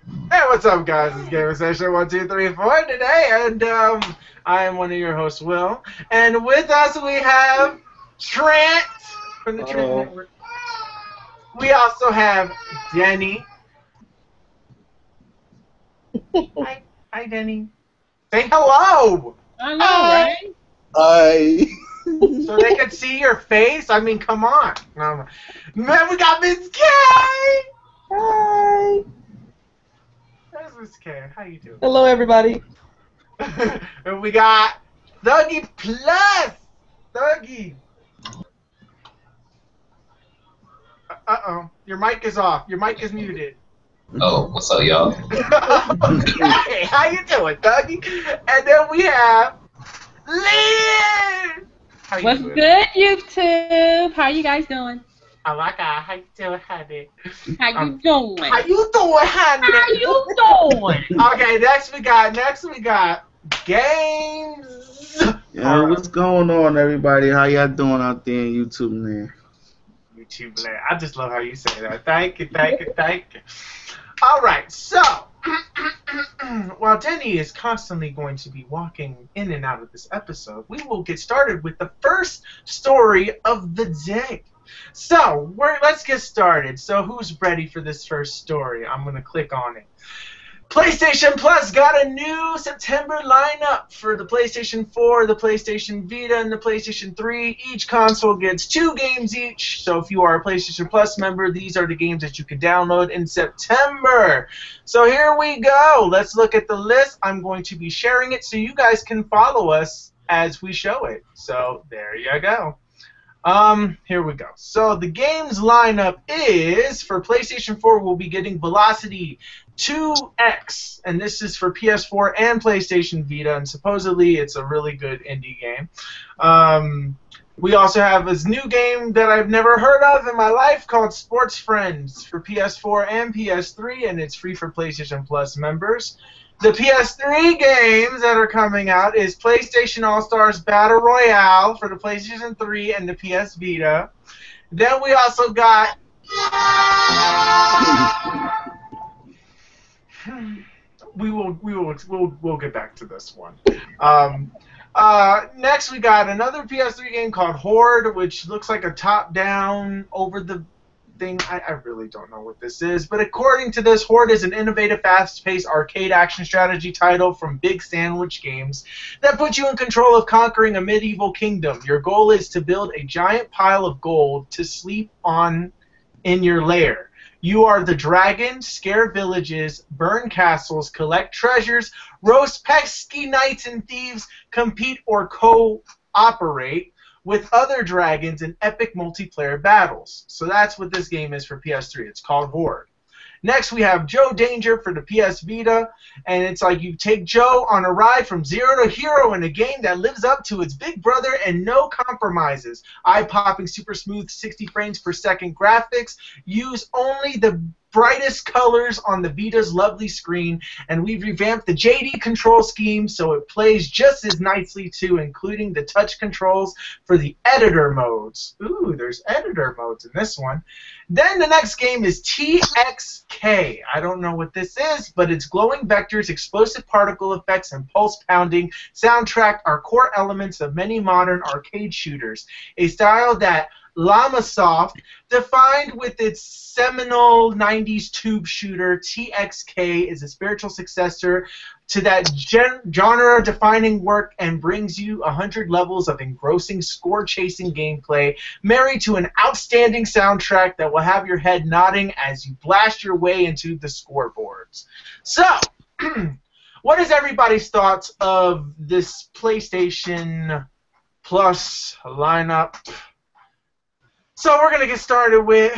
Hey, what's up, guys? It's Gamer Session 1234 today, and I am one of your hosts, Will. And with us, we have Trent from the Trent Network. We also have Denny. Hi, Denny. Say hello. I know, right? Hi. So they can see your face. I mean, come on. Man, we got Miss K. Hi. There's Miss K. How you doing? Hello, everybody. And we got Dougie Plus. Dougie. Uh-oh. Your mic is off. Your mic is muted. Oh, what's up, y'all? Hey, how you doing, Dougie? And then we have Lynn. How you What's doing? good, YouTube? How you guys doing? Oh my God, how you doing, honey? How you doing? How you doing, honey? How you doing? Okay, next we got games. Yeah, what's going on, everybody? How y'all doing out there in YouTube, man? YouTube land. I just love how you say that. Thank you. All right, so while Denny is constantly going to be walking in and out of this episode, we will get started with the first story of the day. So let's get started. So who's ready for this first story? I'm going to click on it. PlayStation Plus got a new September lineup for the PlayStation 4, the PlayStation Vita, and the PlayStation 3. Each console gets 2 games each, so if you are a PlayStation Plus member, these are the games that you can download in September. So here we go. Let's look at the list. I'm going to be sharing it so you guys can follow us as we show it. So there you go. Here we go. So the games lineup is, for PlayStation 4, we'll be getting Velocity 2X, and this is for PS4 and PlayStation Vita, and supposedly it's a really good indie game. We also have this new game that I've never heard of in my life called Sports Friends for PS4 and PS3, and it's free for PlayStation Plus members. The PS3 games that are coming out is PlayStation All-Stars Battle Royale for the PlayStation 3 and the PS Vita. Then we also got we'll get back to this one. Next we got another PS3 game called Horde, which looks like a top-down over the thing. I really don't know what this is, but according to this, Horde is an innovative, fast-paced arcade action strategy title from Big Sandwich Games that puts you in control of conquering a medieval kingdom. Your goal is to build a giant pile of gold to sleep on in your lair. You are the dragon, scare villages, burn castles, collect treasures, roast pesky knights and thieves, compete or cooperate with other dragons in epic multiplayer battles. So that's what this game is for PS3. It's called Horde. Next, we have Joe Danger for the PS Vita, and it's like you take Joe on a ride from zero to hero in a game that lives up to its big brother and no compromises. Eye-popping, super smooth, 60 frames per second graphics. Use only the brightest colors on the Vita's lovely screen, and we've revamped the JD control scheme so it plays just as nicely too, including the touch controls for the editor modes. Ooh, there's editor modes in this one. Then the next game is TXK. I don't know what this is, but it's glowing vectors, explosive particle effects, and pulse pounding soundtrack are core elements of many modern arcade shooters, a style that Llamasoft defined with its seminal 90s tube shooter. TXK is a spiritual successor to that genre-defining work and brings you 100 levels of engrossing, score-chasing gameplay, married to an outstanding soundtrack that will have your head nodding as you blast your way into the scoreboards. So, what is everybody's thoughts of this PlayStation Plus lineup? So we're gonna get started with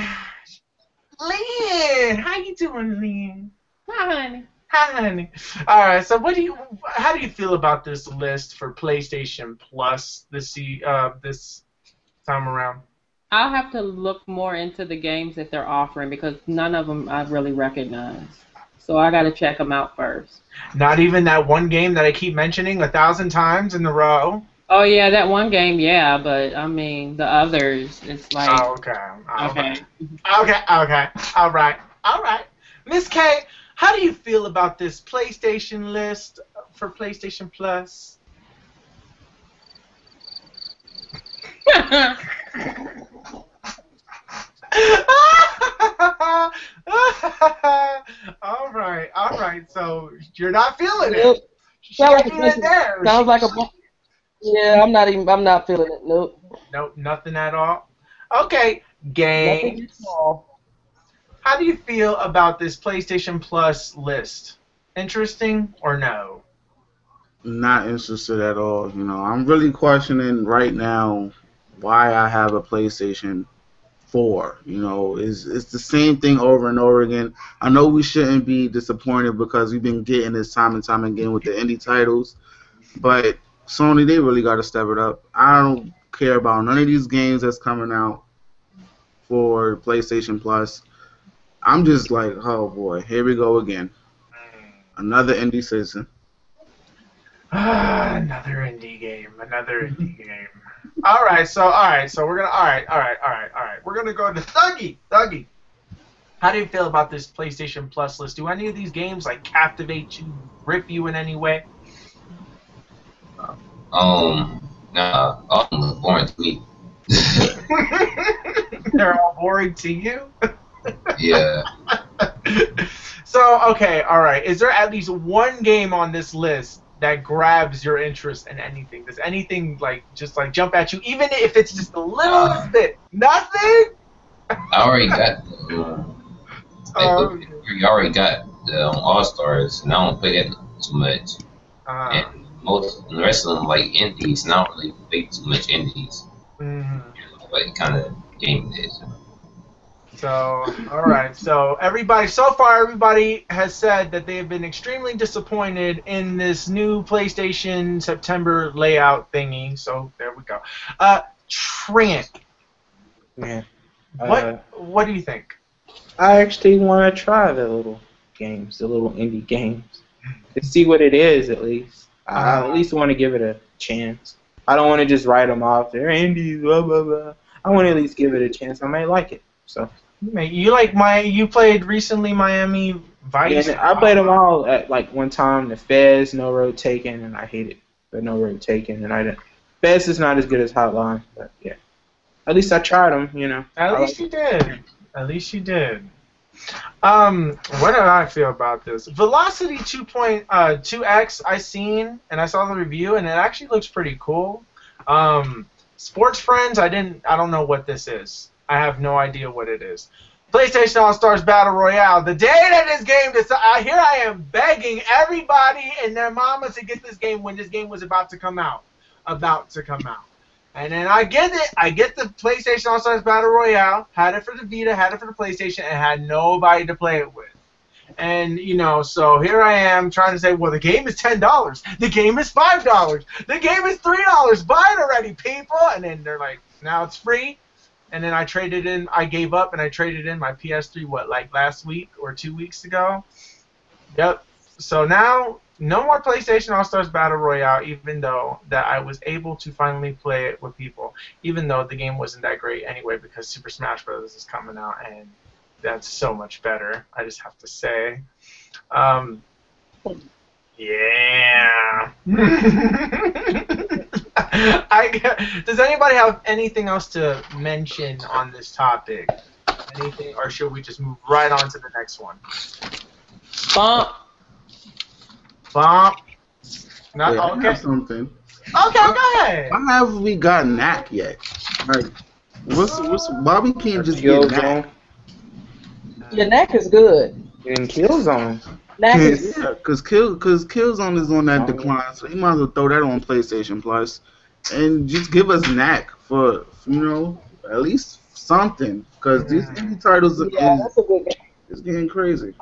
Lynn. How you doing, Lynn? Hi, honey. Hi, honey. All right. So how do you feel about this list for PlayStation Plus this time around? I'll have to look more into the games that they're offering because none of them I really recognize. So I got to check them out first. Not even that one game that I keep mentioning 1,000 times in a row. Oh yeah, that one game, yeah, but I mean the others, it's like. Oh, okay. Okay. Okay. All right. Miss K, how do you feel about this PlayStation list for PlayStation Plus? All right. So you're not feeling Nope. it. Sounds Shaking it there. like a. Yeah, I'm not feeling it. Nope. Nope, nothing at all. Okay, Nothing games. at all. How do you feel about this PlayStation Plus list? Interesting or no? Not interested at all. You know, I'm really questioning right now why I have a PlayStation 4. You know, it's the same thing over and over again. I know we shouldn't be disappointed because we've been getting this time and time again with the indie titles, but Sony, they really got to step it up. I don't care about none of these games that's coming out for PlayStation Plus. I'm just like, oh boy, here we go again. Another indie citizen. Another indie game. All right, so we're gonna. All right. We're gonna go to Thuggy. Thuggy, how do you feel about this PlayStation Plus list? Do any of these games like captivate you, grip you in any way? Nah, all look boring to me. They're all boring to you. Yeah. So okay, all right. Is there at least one game on this list that grabs your interest in anything? Does anything just jump at you, even if it's just a little bit? Nothing. I already got you already got the All Stars, and I don't play that too much. And the rest of them like indies, and I don't really play too much indies. Like kind of game it is. So, all right. So so far, everybody has said that they have been extremely disappointed in this new PlayStation September layout thingy. So there we go. Trant. Yeah. What do you think? I actually want to try the little games, the little indie games, to see what it is at least. I at least want to give it a chance. I don't want to just write them off. They're indies, blah, blah, blah. I want to at least give it a chance. I might like it. So. You played recently Miami Vice? Yeah, I played them all at one time. The Fez, No Road Taken, and I hated the No Road Taken, and I didn't. Fez is not as good as Hotline, but yeah. At least I tried them, you know. At least you did. What do I feel about this? Velocity 2.2x I seen, and I saw the review, and it actually looks pretty cool. Sports Friends, I don't know what this is. I have no idea what it is. PlayStation All-Stars Battle Royale. The day that this game here I am begging everybody and their mama to get this game when this game was about to come out. And then I get it. I get the PlayStation All-Stars Battle Royale. Had it for the Vita, had it for the PlayStation, and had nobody to play it with. And, so here I am trying to say, well, the game is $10. The game is $5. The game is $3. Buy it already, people. And then they're like, now it's free. And then I gave up and I traded in my PS3, last week or 2 weeks ago? Yep. So now, no more PlayStation All-Stars Battle Royale, even though that I was able to finally play it with people, even though the game wasn't that great anyway because Super Smash Bros. Is coming out, and that's so much better, I just have to say. Yeah. Does anybody have anything else to mention on this topic? Anything, or should we just move right on to the next one? Bump. Wait, I have something. Okay, go ahead. Why have we got Knack yet? Like, what's Bobby can't just get Knack. Yeah, Knack is good. And Killzone. Knack is Yeah, because Killzone is on that decline, so you might as well throw that on PlayStation Plus and just give us Knack for at least something, because these indie titles that's a good game. It's getting crazy.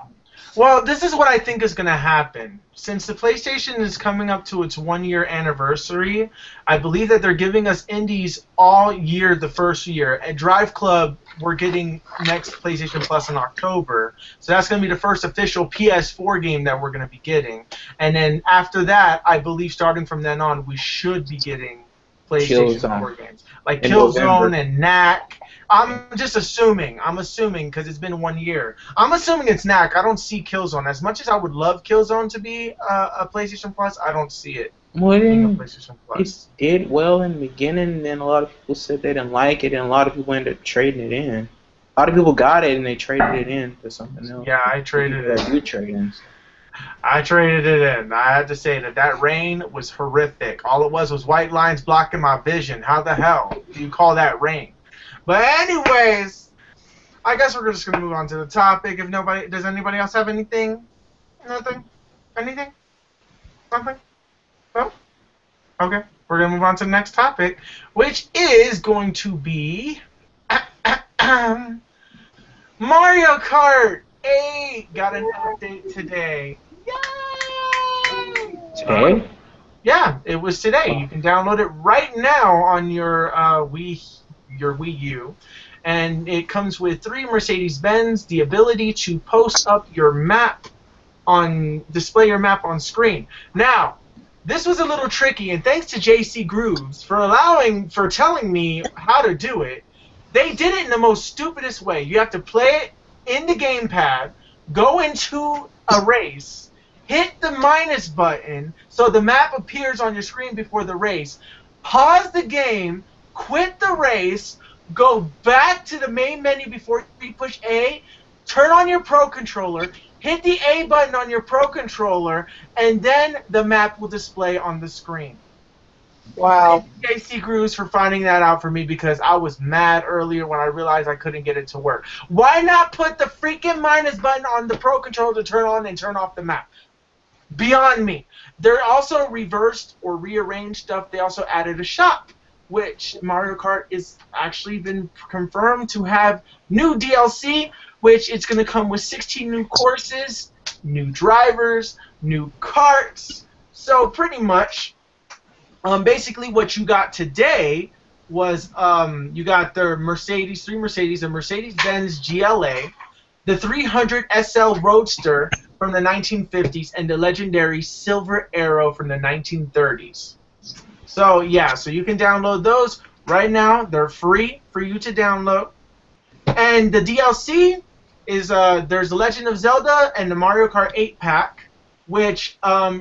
Well, this is what I think is going to happen. Since the PlayStation is coming up to its 1-year anniversary, I believe that they're giving us indies all year the first year. At Drive Club, we're getting next PlayStation Plus in October. So that's going to be the first official PS4 game that we're going to be getting. And then after that, I believe starting from then on, we should be getting PlayStation 4 games, like Killzone and Knack. I'm just assuming. I'm assuming because it's been 1 year. I'm assuming it's Knack. I don't see Killzone. As much as I would love Killzone to be a PlayStation Plus, I don't see it being a PlayStation Plus. It did well in the beginning, and then a lot of people said they didn't like it, and a lot of people ended up trading it in. A lot of people got it, and they traded it in for something else. Yeah, I traded it in. Good trade-ins. I traded it in. I had to say that rain was horrific. All it was white lines blocking my vision. How the hell do you call that rain? But anyways, I guess we're just gonna move on to the topic. If nobody, does anybody else have anything? Nothing? Anything? Nothing? No? Okay. We're gonna move on to the next topic, which is going to be Mario Kart 8 got an update today. Yay! Today? Yeah, it was today. You can download it right now on your Wii U, and it comes with 3 Mercedes-Benz, the ability to post up your map display your map on screen. Now, this was a little tricky, and thanks to JC Grooves for telling me how to do it. They did it in the most stupidest way. You have to play it in the gamepad, go into a race, hit the minus button so the map appears on your screen before the race, pause the game, quit the race, go back to the main menu before you push A, turn on your Pro Controller, hit the A button on your Pro Controller, and then the map will display on the screen. Wow. Thank JC Grooves for finding that out for me because I was mad earlier when I realized I couldn't get it to work. Why not put the freaking minus button on the Pro Controller to turn on and turn off the map? Beyond me. They're also reversed or rearranged stuff. They also added a shop, which Mario Kart is actually been confirmed to have new DLC, which it's going to come with 16 new courses, new drivers, new karts. So pretty much, basically what you got today was you got the three Mercedes, a Mercedes-Benz GLA, the 300 SL Roadster from the 1950s, and the legendary Silver Arrow from the 1930s. So yeah, so you can download those right now. They're free for you to download. And the DLC is there's The Legend of Zelda and the Mario Kart 8 pack, which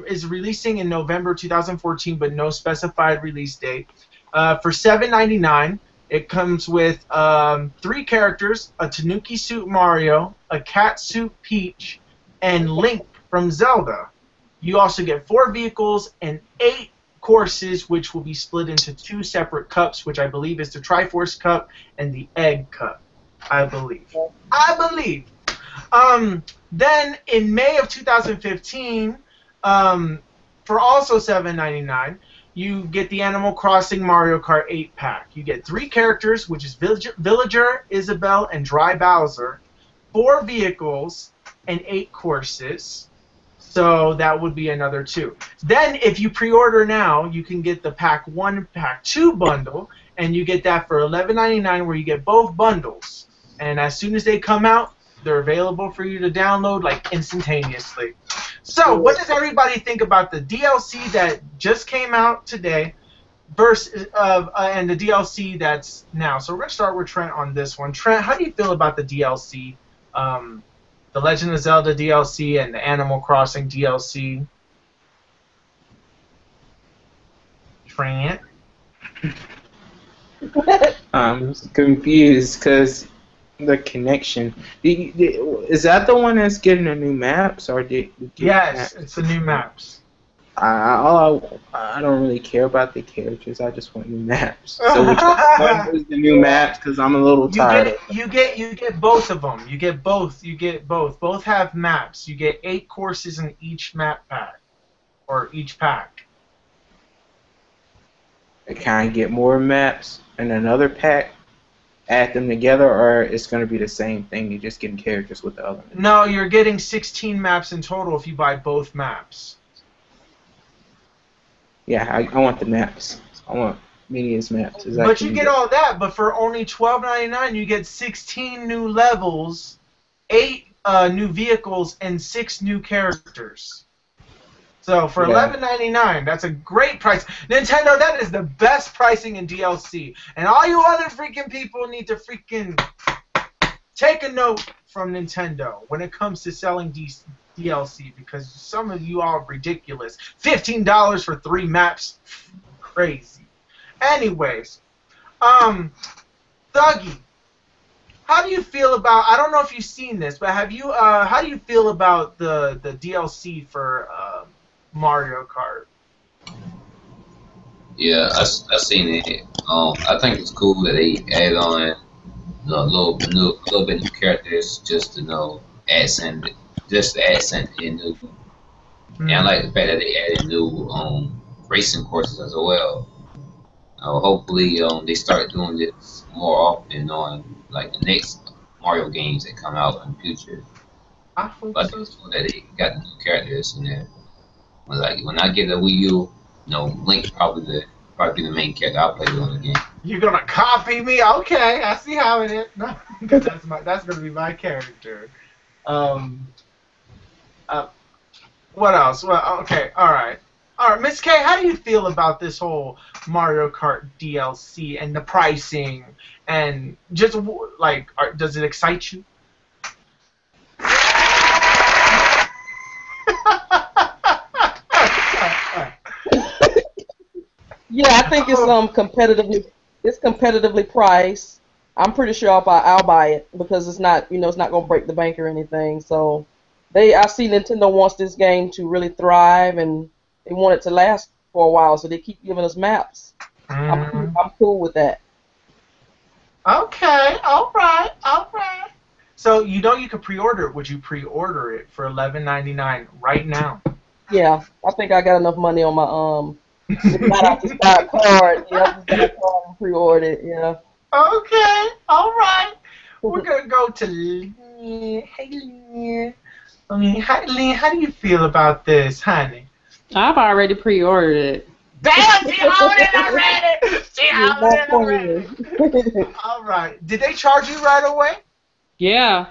is releasing in November 2014, but no specified release date. For $7.99, it comes with 3 characters: a Tanuki suit Mario, a cat suit Peach, and Link from Zelda. You also get 4 vehicles and 8 courses, which will be split into 2 separate cups, which I believe is the Triforce Cup and the Egg Cup. I believe. Then in May of 2015, for also $7.99, you get the Animal Crossing Mario Kart 8 pack. You get 3 characters, which is Villager, Isabelle, and Dry Bowser, 4 vehicles, and 8 courses. So that would be another 2. Then if you pre-order now, you can get the Pack 1, Pack 2 bundle, and you get that for $11.99, where you get both bundles. And as soon as they come out, they're available for you to download like instantaneously. So what does everybody think about the DLC that just came out today versus and the DLC that's now? So we're going to start with Trent on this one. Trent, how do you feel about the DLC? The Legend of Zelda DLC and the Animal Crossing DLC. Trent? I'm confused because the connection. Is that the one that's getting the new maps, or did? Yes, maps? it's the new maps. I don't really care about the characters. I just want new maps. So which one is the new maps? Because I'm a little tired. You get both of them. You get both. Both have maps. You get 8 courses in each map pack, or each pack. Can I get more maps in another pack? Add them together, or it's going to be the same thing? You're just getting characters with the other. No, you're getting 16 maps in total if you buy both maps. Yeah, I want the maps. I want Minions maps. But you get all that, but for only $12.99, you get 16 new levels, 8 new vehicles, and 6 new characters. So for $11.99, that's a great price. Nintendo, that is the best pricing in DLC. And all you other freaking people need to freaking take a note from Nintendo when it comes to selling DLC, because some of you are ridiculous. $15 for 3 maps, crazy. Anyways, Thuggy, how do you feel about? I don't know if you've seen this, but have you? How do you feel about the DLC for Mario Kart? Yeah, I seen it. I think it's cool that they add on a little bit new characters just to add something new. And I like the fact that they added new racing courses as well. Hopefully, they start doing this more often on like the next Mario games that come out in the future. I hope But so. it's cool that they got new characters in there. When I get a Wii U, Link probably be the main character I'll play on the game. You're gonna copy me? Okay, I see how it is. No, that's gonna be my character. What else? Well, okay, all right, Miss K, how do you feel about this whole Mario Kart DLC and the pricing and just like, does it excite you? Yeah, I think it's competitively priced. I'm pretty sure I'll buy it because it's not it's not gonna break the bank or anything. So I see Nintendo wants this game to really thrive and they want it to last for a while, so they keep giving us maps. I'm cool with that. Okay, all right. So you can pre-order it. Would you pre-order it for $11.99 right now? Yeah, I think I got enough money on my not just buy a card. Yeah, I just got a card and pre-order it. Yeah. Okay, all right. We're gonna go to Lynn. Hey, Lynn. Lynn, how do you feel about this, honey? I've already pre-ordered it. Damn, she owned it already. All right. Did they charge you right away? Yeah.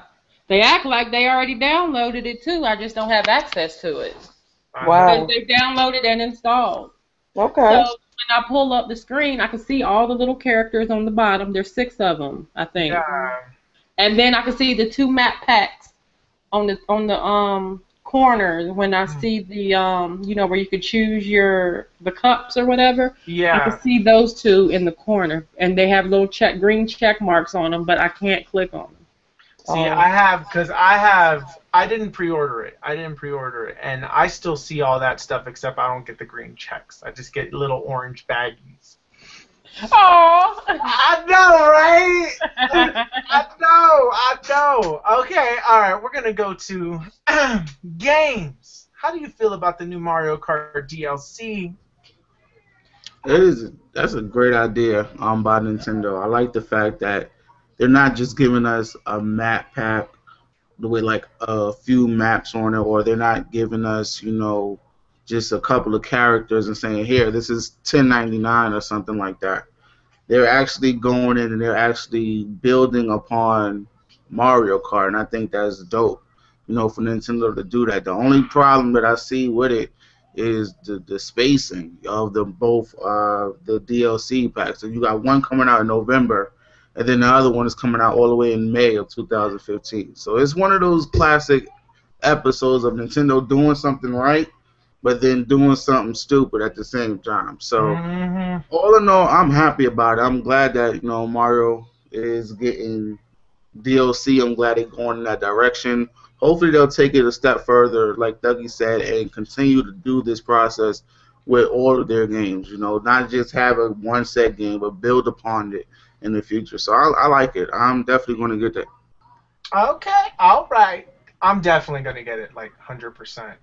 They act like they already downloaded it too. I just don't have access to it. Wow. Because they downloaded and installed. Okay. So when I pull up the screen, I can see all the little characters on the bottom. There's 6 of them, I think. Yeah. And then I can see the 2 map packs on the corners when I see the where you could choose the cups or whatever. Yeah. I can see those 2 in the corner, and they have little green check marks on them, but I can't click on them. See, I didn't pre-order it. And I still see all that stuff, except I don't get the green checks. I just get little orange baggies. Oh, I know, right? I know. Okay, all right. We're gonna go to games. How do you feel about the new Mario Kart DLC? That's a great idea by Nintendo. I like the fact that they're not just giving us a map pack with like a few maps on it, or they're not giving us, just a couple of characters and saying, here, this is $10.99 or something like that. They're actually going in and they're actually building upon Mario Kart, and I think that's dope, for Nintendo to do that. The only problem that I see with it is the spacing of both the DLC packs. So you got one coming out in November, and then the other one is coming out all the way in May of 2015. So it's one of those classic episodes of Nintendo doing something right, but then doing something stupid at the same time. So all in all, I'm happy about it. I'm glad that Mario is getting DLC. I'm glad they're going in that direction. Hopefully they'll take it a step further, like Dougie said, and continue to do this process with all of their games. Not just have a one set game, but build upon it in the future. So I like it. I'm definitely going to get that. Okay, all right. I'm definitely going to get it, like 100%.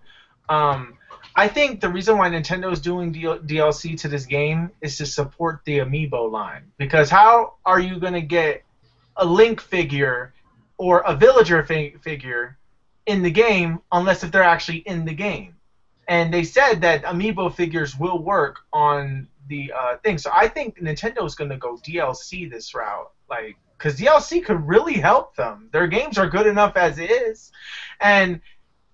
I think the reason why Nintendo is doing DLC to this game is to support the Amiibo line. Because how are you going to get a Link figure or a Villager figure in the game unless if they're actually in the game? And they said that Amiibo figures will work on the thing. So I think Nintendo is going to go DLC this route. Because DLC could really help them. Their games are good enough as is. And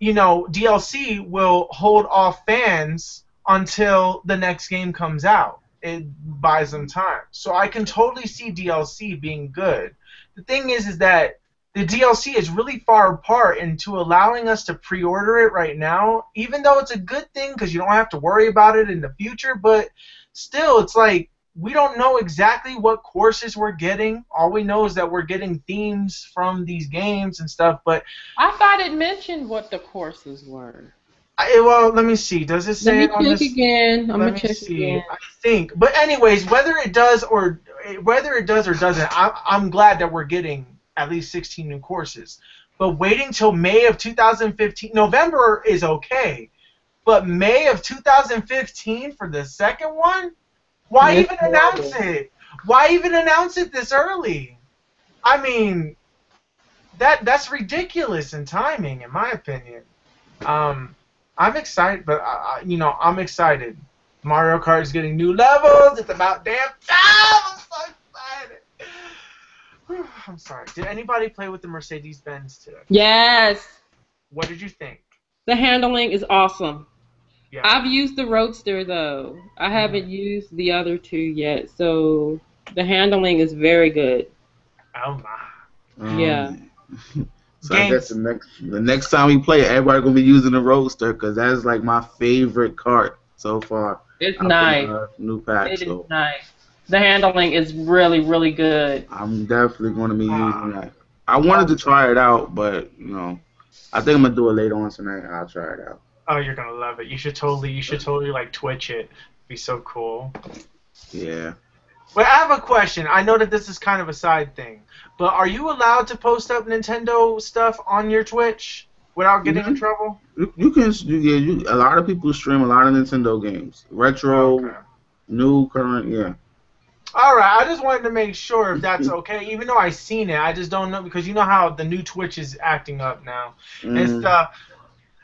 DLC will hold off fans until the next game comes out. It buys them time. So I can totally see DLC being good. The thing is that the DLC is really far apart into allowing us to pre-order it right now, even though it's a good thing because you don't have to worry about it in the future, but still, it's like we don't know exactly what courses we're getting. All we know is that we're getting themes from these games and stuff, but I thought it mentioned what the courses were. Well, let me see. Does it say it on this? Let me check again. I'm gonna check again. again. I think. But anyways, whether it does or doesn't, I'm glad that we're getting at least 16 new courses. But waiting till May of 2015, November is okay. But May of 2015 for the second one? Why even announce it? Why even announce it this early? I mean, that's ridiculous in timing, in my opinion. I'm excited, but I'm excited. Mario Kart is getting new levels. It's about damn time. I'm so excited. I'm sorry. Did anybody play with the Mercedes-Benz today? Yes. What did you think? The handling is awesome. Yeah. I've used the Roadster though. I haven't used the other two yet, so the handling is very good. Oh my. Yeah. So I guess the next time we play, everybody gonna be using the Roadster because that's like my favorite kart so far. It's nice. New pack. It is nice. The handling is really, really good. I'm definitely gonna be using that. I wanted to try it out, but I think I'm gonna do it later on tonight. I'll try it out. Oh, you're gonna love it. You should totally like Twitch it. It'd be so cool. Yeah. But I have a question. I know that this is kind of a side thing, but are you allowed to post up Nintendo stuff on your Twitch without getting in trouble? You can. A lot of people stream a lot of Nintendo games, retro, new, current. Yeah. All right. I just wanted to make sure if that's okay, even though I seen it. I just don't know because you know how the new Twitch is acting up now and stuff.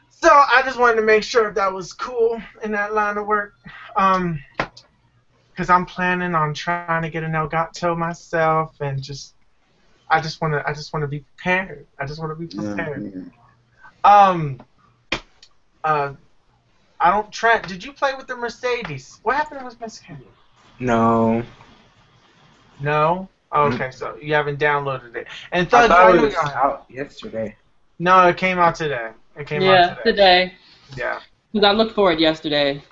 So I just wanted to make sure if that was cool in that line of work. Because I'm planning on trying to get an Elgato myself, and I just want to be prepared. I just want to be prepared. Trent, did you play with the Mercedes? What happened with Mercedes? No. No? Okay, so you haven't downloaded it. And I thought it was out yesterday. No, it came out today. It came out today. Yeah. Because I looked for it yesterday.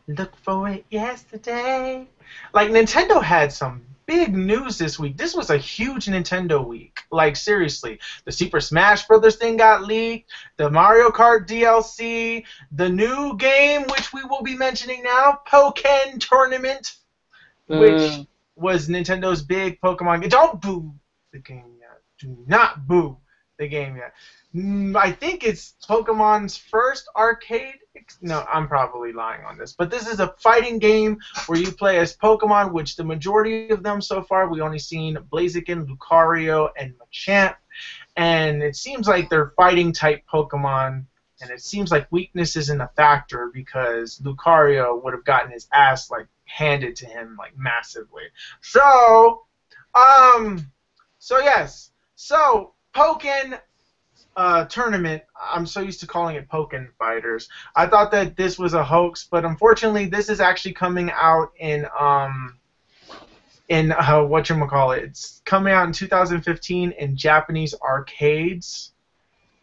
Look for it yesterday. Like, Nintendo had some big news this week. This was a huge Nintendo week. Like, seriously. The Super Smash Brothers thing got leaked. The Mario Kart DLC. The new game, which we will be mentioning now, Pokken Tournament, which was Nintendo's big Pokemon game. Don't boo the game yet. Do not boo the game yet. I think it's Pokemon's first arcade. No, I'm probably lying on this. But this is a fighting game where you play as Pokemon, which the majority of them so far, we only seen Blaziken, Lucario, and Machamp. And it seems like they're fighting type Pokemon. And it seems like weakness isn't a factor because Lucario would have gotten his ass handed to him massively. So yes. So Pokken Tournament, I'm so used to calling it Pokken Fighters. I thought that this was a hoax, but unfortunately this is actually coming out in whatchamacallit. It's coming out in 2015 in Japanese arcades.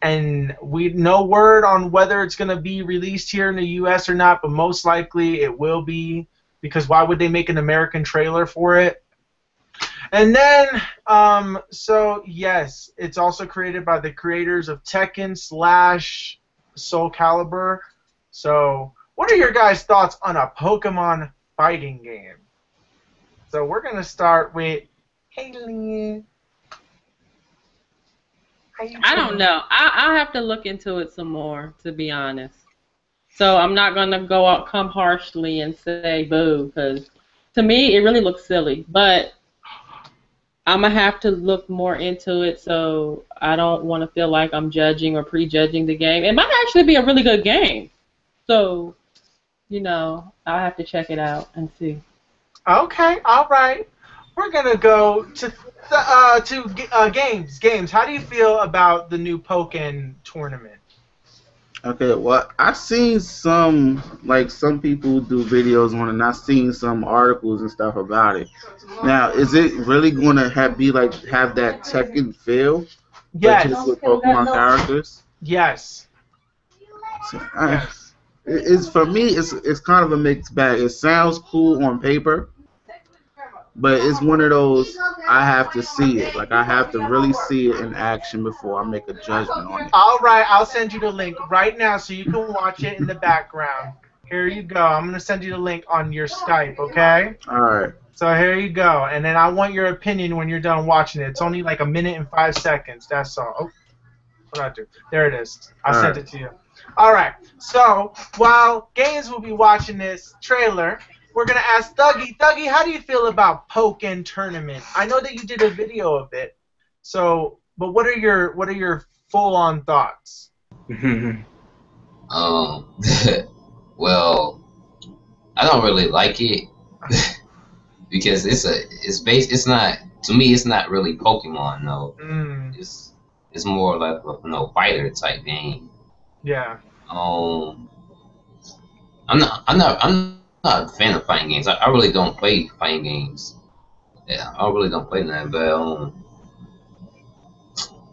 And no word on whether it's going to be released here in the US or not, but most likely it will be, because why would they make an American trailer for it? And then, so yes, it's also created by the creators of Tekken / Soul Calibur. So, what are your guys' thoughts on a Pokemon fighting game? So we're gonna start with Haley. I don't know. I'll have to look into it some more, to be honest. So I'm not gonna come harshly and say boo, because to me it really looks silly. But I'm going to have to look more into it, so I don't want to feel like I'm judging or prejudging the game. It might actually be a really good game. So, I'll have to check it out and see. Okay, all right. We're going to go to games. Games, how do you feel about the new Pokken Tournament? Okay, well, I've seen some people do videos on it, and I've seen some articles and stuff about it. Now, is it really going to have that Tekken feel, but Yes. just with Pokemon characters? Yes. So, Yes. it's for me. It's kind of a mixed bag. It sounds cool on paper, but it's one of those I have to see it. Like I have to really see it in action before I make a judgment on it. All right, I'll send you the link right now so you can watch it in the background. Here you go. I'm gonna send you the link on your Skype, okay? All right. So here you go, and then I want your opinion when you're done watching it. It's only like 1 minute and 5 seconds. That's all. Oh, what did I do? There it is. I sent it to you. All right. So while Gaines will be watching this trailer, we're gonna ask Dougie. Dougie, how do you feel about Pokken Tournament? I know that you did a video of it. So, but what are your full-on thoughts? Well, I don't really like it because it's not, to me, it's not really Pokemon, no. It's more like a fighter type game. Yeah. I'm not a fan of fighting games. I really don't play fighting games. Yeah, I really don't play that, but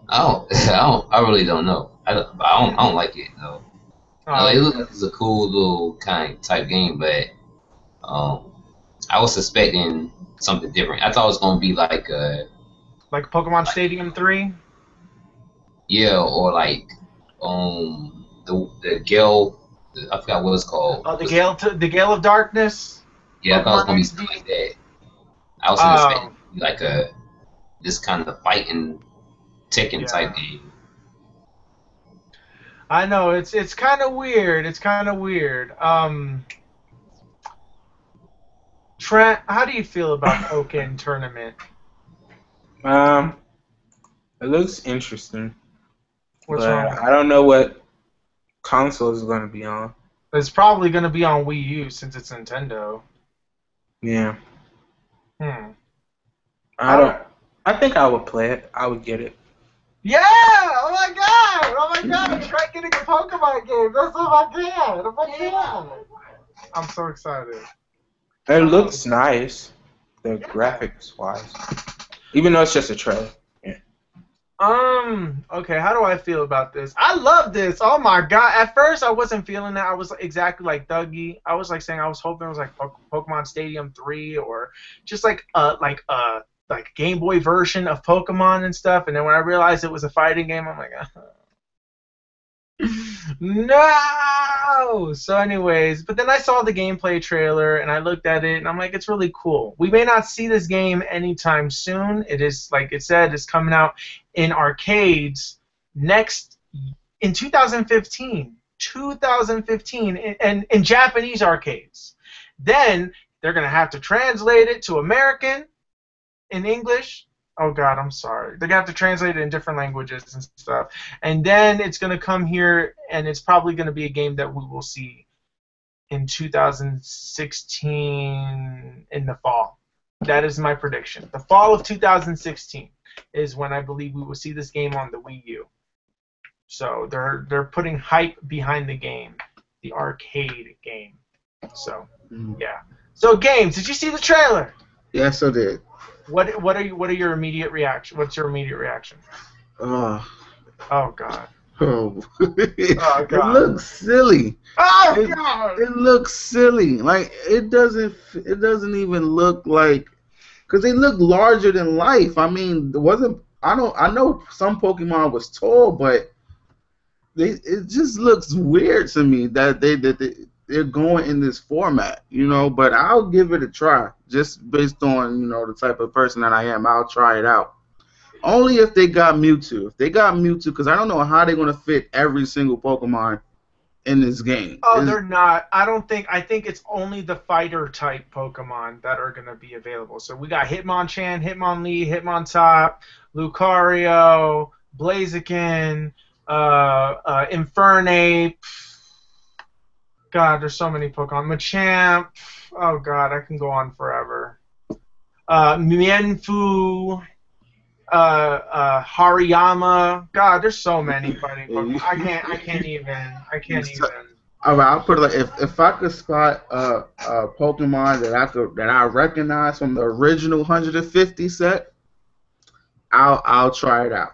I really don't know. I don't like it though. It looks like it's a cool little type game, but I was expecting something different. I thought it was gonna be like Pokemon Stadium 3. Yeah, or like the Gale. I forgot what it's called. Oh, the Gale of Darkness. Yeah, I thought it was gonna be something like that. I was expecting like this kind of fighting Tekken type game. I know it's kind of weird. It's kind of weird. Trent, how do you feel about Pokken Tournament? It looks interesting. What's wrong? I don't know what console is going to be on. It's probably going to be on Wii U since it's Nintendo. Yeah. I think I would play it. I would get it. Yeah! Oh my god! Oh my god! Try getting a Pokemon game. That's oh my god! Oh my god! I'm so excited. It looks nice, the graphics wise. Even though it's just a trailer. Yeah. Okay, how do I feel about this? I love this. Oh my god. At first I wasn't feeling that. I was exactly like Dougie. I was like saying I was hoping it was like Pokemon Stadium 3 or just like a Game Boy version of Pokemon and stuff. And then when I realized it was a fighting game, I'm like, no! So anyways, but then I saw the gameplay trailer and I looked at it and I'm like, it's really cool. We may not see this game anytime soon. It is, like it said, it's coming out in arcades in 2015. 2015 and in Japanese arcades. Then they're going to have to translate it to American in English. Oh god, I'm sorry. They're going to have to translate it in different languages and stuff. And then it's going to come here, and it's probably going to be a game that we will see in 2016 in the fall. That is my prediction. The fall of 2016 is when I believe we will see this game on the Wii U. So they're putting hype behind the game, the arcade game. So, yeah. So, Games, did you see the trailer? Yes, I did. What are your immediate reaction? What's your immediate reaction? Oh god. Oh. God. It looks silly. Oh god. It looks silly. Like it doesn't even look like, because they look larger than life. I mean, I know some Pokemon was tall, but it just looks weird to me that they're going in this format, but I'll give it a try just based on, the type of person that I am. I'll try it out. Only if they got Mewtwo. If they got Mewtwo, because I don't know how they're going to fit every single Pokemon in this game. Oh, they're not. I think it's only the fighter type Pokemon that are going to be available. So we got Hitmonchan, Hitmonlee, Hitmontop, Lucario, Blaziken, Infernape. God, there's so many Pokemon. Machamp. Oh, God, I can go on forever. Mienfoo. Hariyama. God, there's so many fighting Pokemon. I can't even. All right, I'll put it like if I could spot a Pokemon that I recognize from the original 150 set, I'll try it out.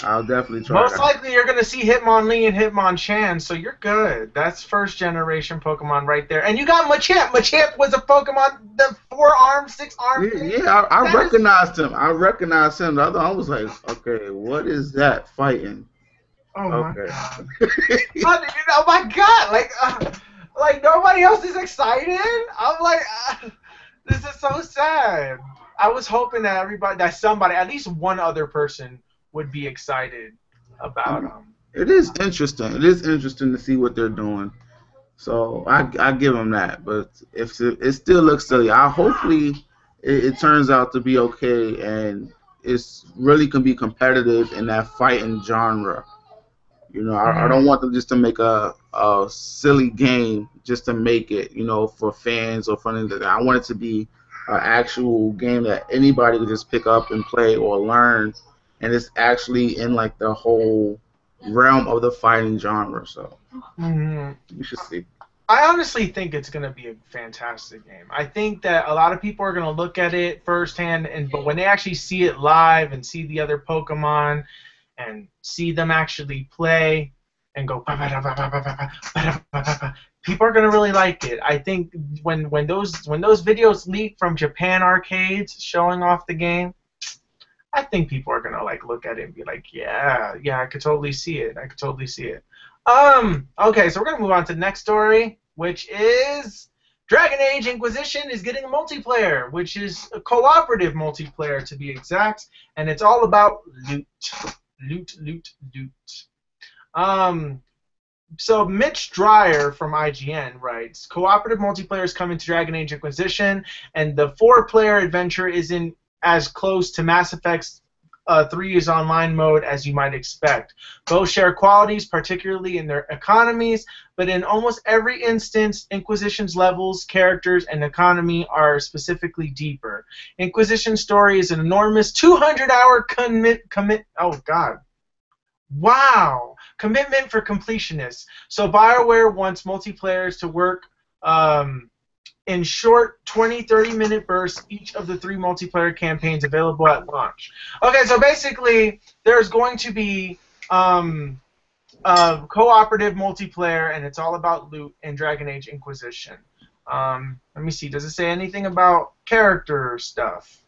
I'll definitely try it out. Most likely you're going to see Hitmonlee and Hitmonchan, so you're good. That's first generation Pokemon right there. And you got Machamp. Machamp was a Pokemon, the 4-arm, 6-arm thing. Yeah, I recognized him. I recognized him. The other I was like, okay, what is that fighting? Oh my god. Oh my god, like nobody else is excited? I'm like, this is so sad. I was hoping that somebody, at least one other person, would be excited about them. It is interesting. It is interesting to see what they're doing. So I give them that. But if it still looks silly, hopefully it turns out to be okay and it's really can be competitive in that fighting genre. You know, I don't want them just to make a silly game just to make it, you know, for fans or for anything. I want it to be an actual game that anybody could just pick up and play or learn, and it's actually in like the whole realm of the fighting genre. So you should see. I honestly think it's going to be a fantastic game. I think that a lot of people are going to look at it firsthand, but when they actually see it live and see the other Pokemon and see them actually play and go, people are going to really like it. I think when those videos leak from Japan arcades showing off the game, I think people are going to like look at it and be like, yeah, I could totally see it. Okay, so we're going to move on to the next story, which is Dragon Age Inquisition is getting a multiplayer, which is a cooperative multiplayer to be exact, and it's all about loot. So Mitch Dreyer from IGN writes, cooperative multiplayer is coming to Dragon Age Inquisition, and the 4-player adventure isn't as close to Mass Effect 3's online mode as you might expect. Both share qualities, particularly in their economies, but in almost every instance, Inquisition's levels, characters, and economy are specifically deeper. Inquisition's story is an enormous 200-hour commitment for completionists. So BioWare wants multiplayers to work in short 20-30 minute bursts each of the 3 multiplayer campaigns available at launch. Okay, so basically there's going to be a cooperative multiplayer, and it's all about loot in Dragon Age Inquisition. Let me see, does it say anything about character stuff?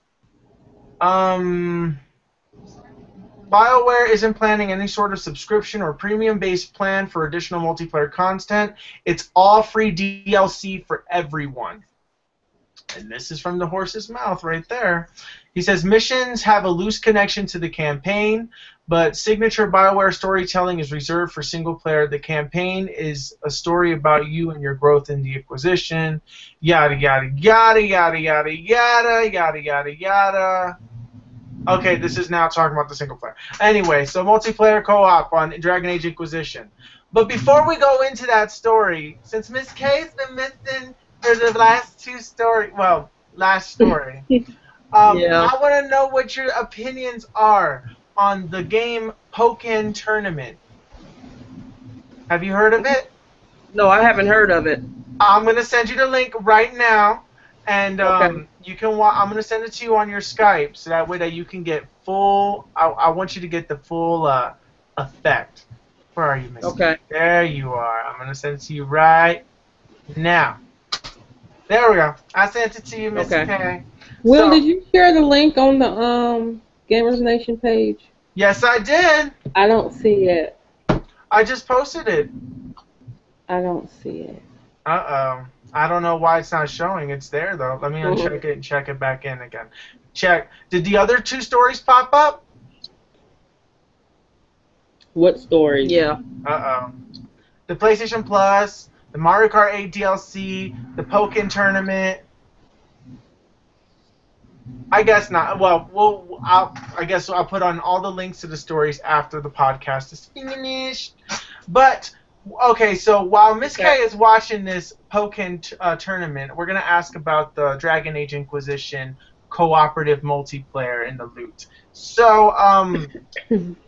BioWare isn't planning any sort of subscription or premium-based plan for additional multiplayer content. It's all free DLC for everyone. And this is from the horse's mouth right there. He says, missions have a loose connection to the campaign, but signature BioWare storytelling is reserved for single player. The campaign is a story about you and your growth in the Inquisition. Yada, yada, yada, yada, yada, yada, yada, yada, yada. Okay, this is now talking about the single player. Anyway, so multiplayer co-op on Dragon Age Inquisition. But before we go into that story, since Miss K's been missing for the last story, I want to know what your opinions are on the game Pokken Tournament. Have you heard of it? No, I haven't heard of it. I'm going to send you the link right now. And okay. You can. I'm going to send it to you on your Skype, so that way that you can get full. I want you to get the full effect. Where are you, Miss? Okay. There you are. I'm going to send it to you right now. There we go. I sent it to you, Miss K. Will, did you share the link on the Gamers Nation page? Yes, I did. I don't see it. I just posted it. I don't see it. Uh-oh. I don't know why it's not showing. It's there, though. Let me uncheck it and check it back in again. Check. Did the other 2 stories pop up? What story? Yeah. Uh-oh. The PlayStation Plus, the Mario Kart 8 DLC, the Pokken Tournament. I guess not. Well, I guess I'll put on all the links to the stories after the podcast is finished. But... okay, so while Miss K is watching this Pokken tournament, we're going to ask about the Dragon Age Inquisition cooperative multiplayer in the loot. So,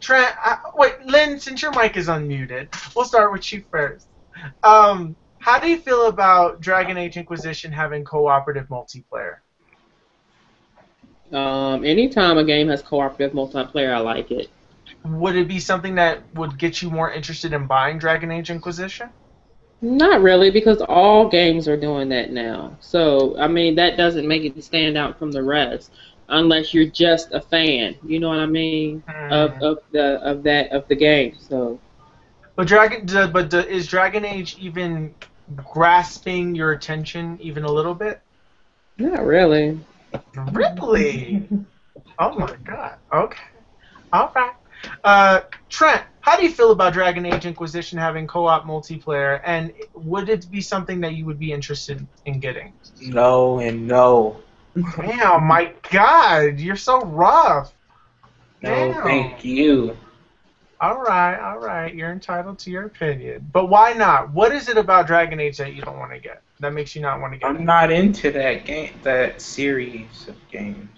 Trent, wait, Lynn, since your mic is unmuted, we'll start with you first. How do you feel about Dragon Age Inquisition having cooperative multiplayer? Anytime a game has cooperative multiplayer, I like it. Would it be something that would get you more interested in buying Dragon Age Inquisition? Not really, because all games are doing that now. So, I mean, that doesn't make it stand out from the rest, unless you're just a fan. You know what I mean? Of the game. So. But is Dragon Age even grasping your attention even a little bit? Not really. Really? Oh my God. Okay. All right. Trent, how do you feel about Dragon Age Inquisition having co-op multiplayer, and would it be something that you would be interested in getting? No and no. Damn, my God, you're so rough. No, thank you. All right, you're entitled to your opinion. But why not? What is it about Dragon Age that you don't want to get? That makes you not want to get it? I'm not into that series of games.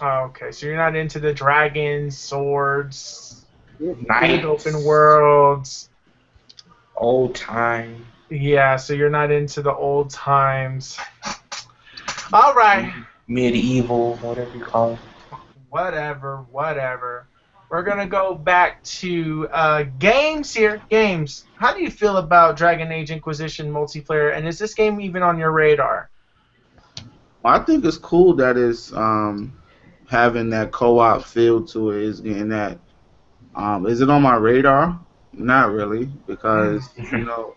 Oh, okay, so you're not into the dragons, swords, Knights, big open worlds. Old time. Yeah, so you're not into the old times. All right. Medieval, whatever you call it. Whatever. We're going to go back to games here. Games. How do you feel about Dragon Age Inquisition multiplayer, and is this game even on your radar? I think it's cool that it's having that co-op feel to it. Is getting that. Is it on my radar? Not really, because you know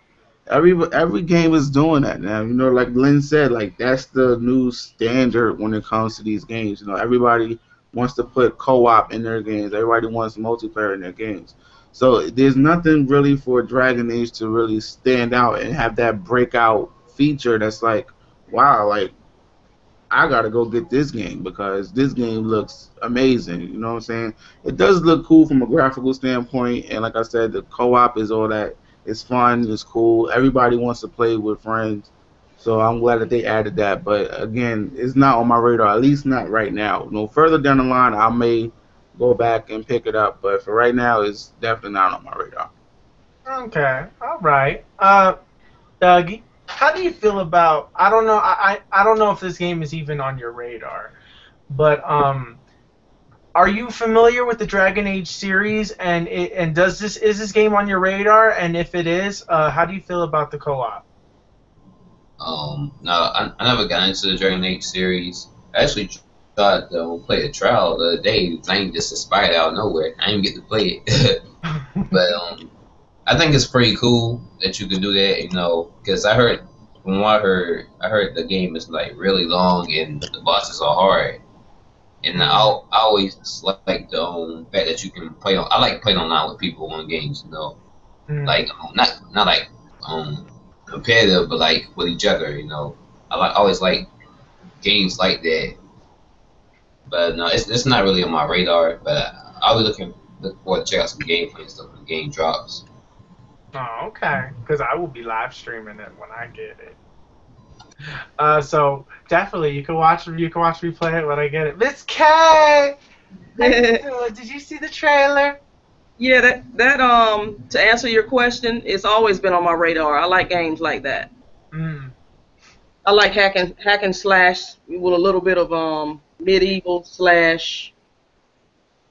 every game is doing that now. You know, like Lynn said, like that's the new standard when it comes to these games. You know, everybody wants to put co-op in their games. Everybody wants multiplayer in their games. So there's nothing really for Dragon Age to really stand out and have that breakout feature that's like, wow, like I gotta go get this game because this game looks amazing. You know what I'm saying? It does look cool from a graphical standpoint, and like I said, the co-op is all that. It's fun, it's cool. Everybody wants to play with friends. So I'm glad that they added that, but again, it's not on my radar, at least not right now. You know, further down the line, I may go back and pick it up, but for right now, it's definitely not on my radar. Okay, all right. Dougie, how do you feel about? I don't know. I don't know if this game is even on your radar, but are you familiar with the Dragon Age series? And is this game on your radar? And if it is, how do you feel about the co-op? No, I never got into the Dragon Age series. I actually tried to play a trial the other day. The thing just expired out of nowhere. I didn't get to play it. But I think it's pretty cool that you can do that, you know, because I heard the game is like really long and the bosses are hard. And I always like the fact that you can play on. I like playing online with people on games, you know, like not like competitive, but like with each other, you know. I always like games like that. But no, it's not really on my radar. But I'll be looking forward to check out some gameplay and stuff when the game drops. Oh, okay. Because I will be live streaming it when I get it. So definitely you can watch me play it when I get it. Miss K, did you see the trailer? Yeah, that to answer your question, it's always been on my radar. I like games like that. I like hack and slash with a little bit of medieval slash.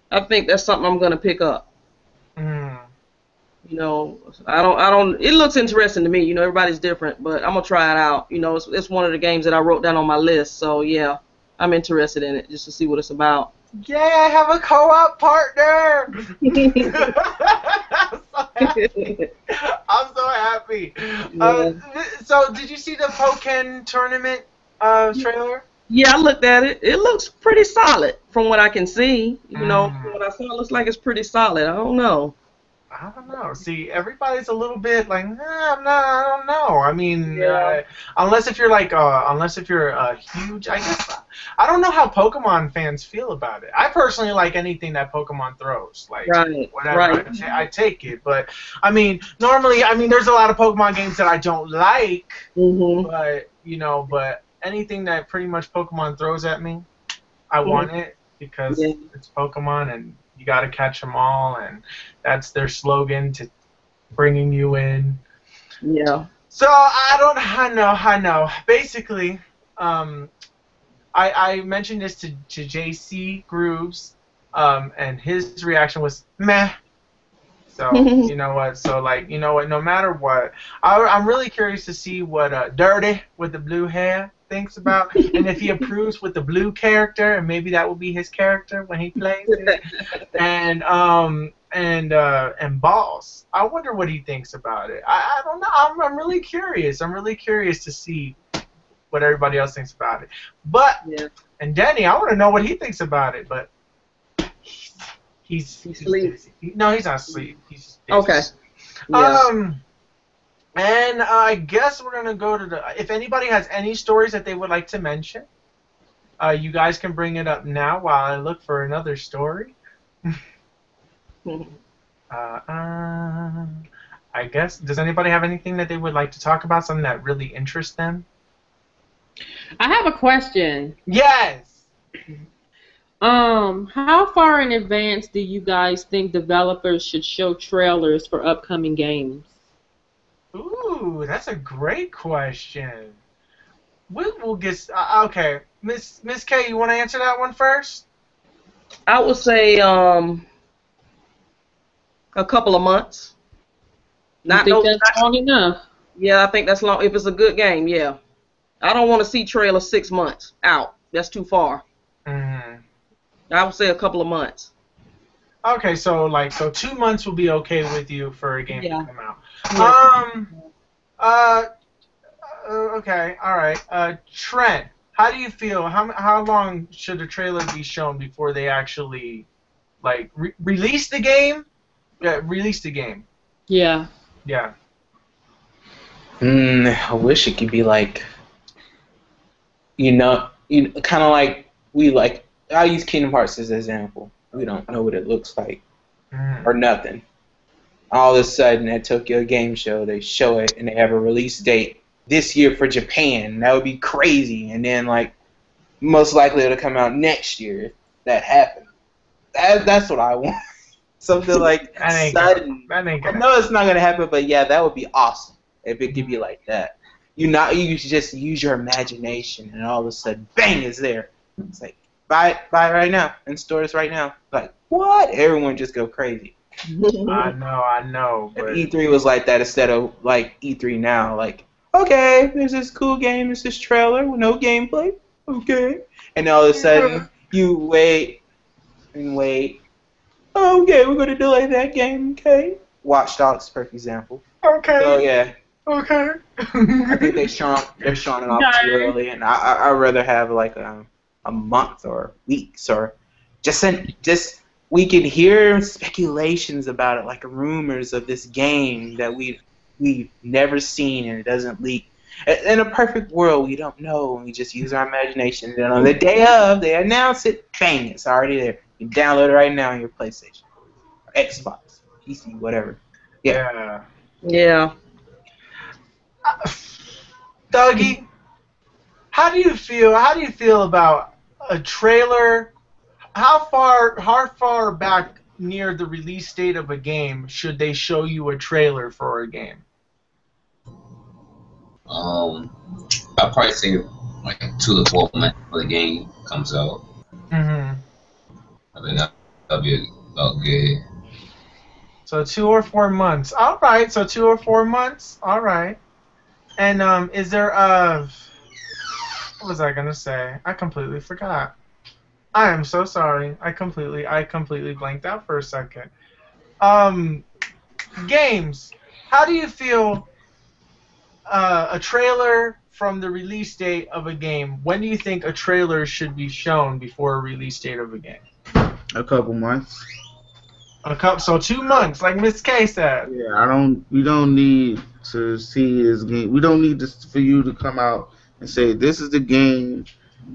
I think that's something I'm gonna pick up. You know, I don't. It looks interesting to me. You know, everybody's different, but I'm gonna try it out. You know, it's one of the games that I wrote down on my list. So yeah, I'm interested in it just to see what it's about. Yeah, I have a co-op partner. I'm so happy. Yeah. So, did you see the Pokken tournament trailer? Yeah, I looked at it. It looks pretty solid from what I can see. You know, from what I saw, it looks like it's pretty solid. I don't know. See, everybody's a little bit like, I don't know. I mean, unless if you're a huge, I guess, I don't know how Pokemon fans feel about it. I personally like anything that Pokemon throws, like whatever. I take it, but I mean, normally, there's a lot of Pokemon games that I don't like, but anything that pretty much Pokemon throws at me, I want it because it's Pokemon and you got to catch them all, and that's their slogan to bringing you in. Yeah. So I know. Basically, I mentioned this to JC Grooves, and his reaction was meh. So you know what? So like you know what? No matter what, I'm really curious to see what Dirty with the blue hair thinks about, and if he approves with the blue character, and maybe that will be his character when he plays it. And Balls. I wonder what he thinks about it. I don't know. I'm really curious. I'm really curious to see what everybody else thinks about it. But and Denny, I want to know what he thinks about it. But he's asleep. No, he's not asleep. He's just busy. Okay. Yeah. And I guess we're gonna go to the. If anybody has any stories that they would like to mention, you guys can bring it up now while I look for another story. I guess. Does anybody have anything that they would like to talk about? Something that really interests them? I have a question. Yes. How far in advance do you guys think developers should show trailers for upcoming games? Ooh, that's a great question. We'll get okay, Miss K. You want to answer that one first? I would say a couple of months. You think that's long enough? Yeah, I think that's long. If it's a good game, yeah. I don't want to see trailer 6 months out. That's too far. I would say a couple of months. Okay, so 2 months will be okay with you for a game to come out. Okay, all right. Trent, how do you feel? How long should a trailer be shown before they actually release the game? Yeah, release the game. Yeah. Yeah. I wish it could be kind of like I'll use Kingdom Hearts as an example. We don't know what it looks like or nothing. All of a sudden at Tokyo Game Show they show it and they have a release date this year for Japan. That would be crazy. And then most likely it'll come out next year if that happens. That's what I want. Something sudden. I know it's not gonna happen, but yeah, that would be awesome if it could be like that. You just use your imagination and all of a sudden, bang, it's there. It's like buy it right now in stores right now. Like what? Everyone just go crazy. I know. But If E3 was like that instead of E3 now, okay, there's this cool game, there's this trailer with no gameplay, okay, and all of a sudden you wait and wait. Oh, okay, we're gonna delay that game, okay? Watch Dogs, perfect example. Okay. So yeah. Okay. I think they're showing it off too early, and I'd rather have a month or weeks or just we can hear speculations about it, rumors of this game that we've never seen and it doesn't leak. In a perfect world, we don't know, and we just use our imagination. And then on the day of, they announce it, bang, it's already there. You can download it right now on your PlayStation, or Xbox, PC, whatever. Yeah. Yeah. Dougie, how do you feel about a trailer? How far back near the release date of a game should they show you a trailer for a game? I'll probably say 2 to 4 months before the game comes out. I think that'll be about good. So 2 or 4 months. All right. So 2 or 4 months. All right. And is there what was I gonna say? I completely forgot. I am so sorry. I completely blanked out for a second. Games. How do you feel? A trailer from the release date of a game. When do you think a trailer should be shown before a release date of a game? A couple months. So 2 months, like Miss K said. Yeah, we don't need to see this game. We don't need for you to come out and say this is the game,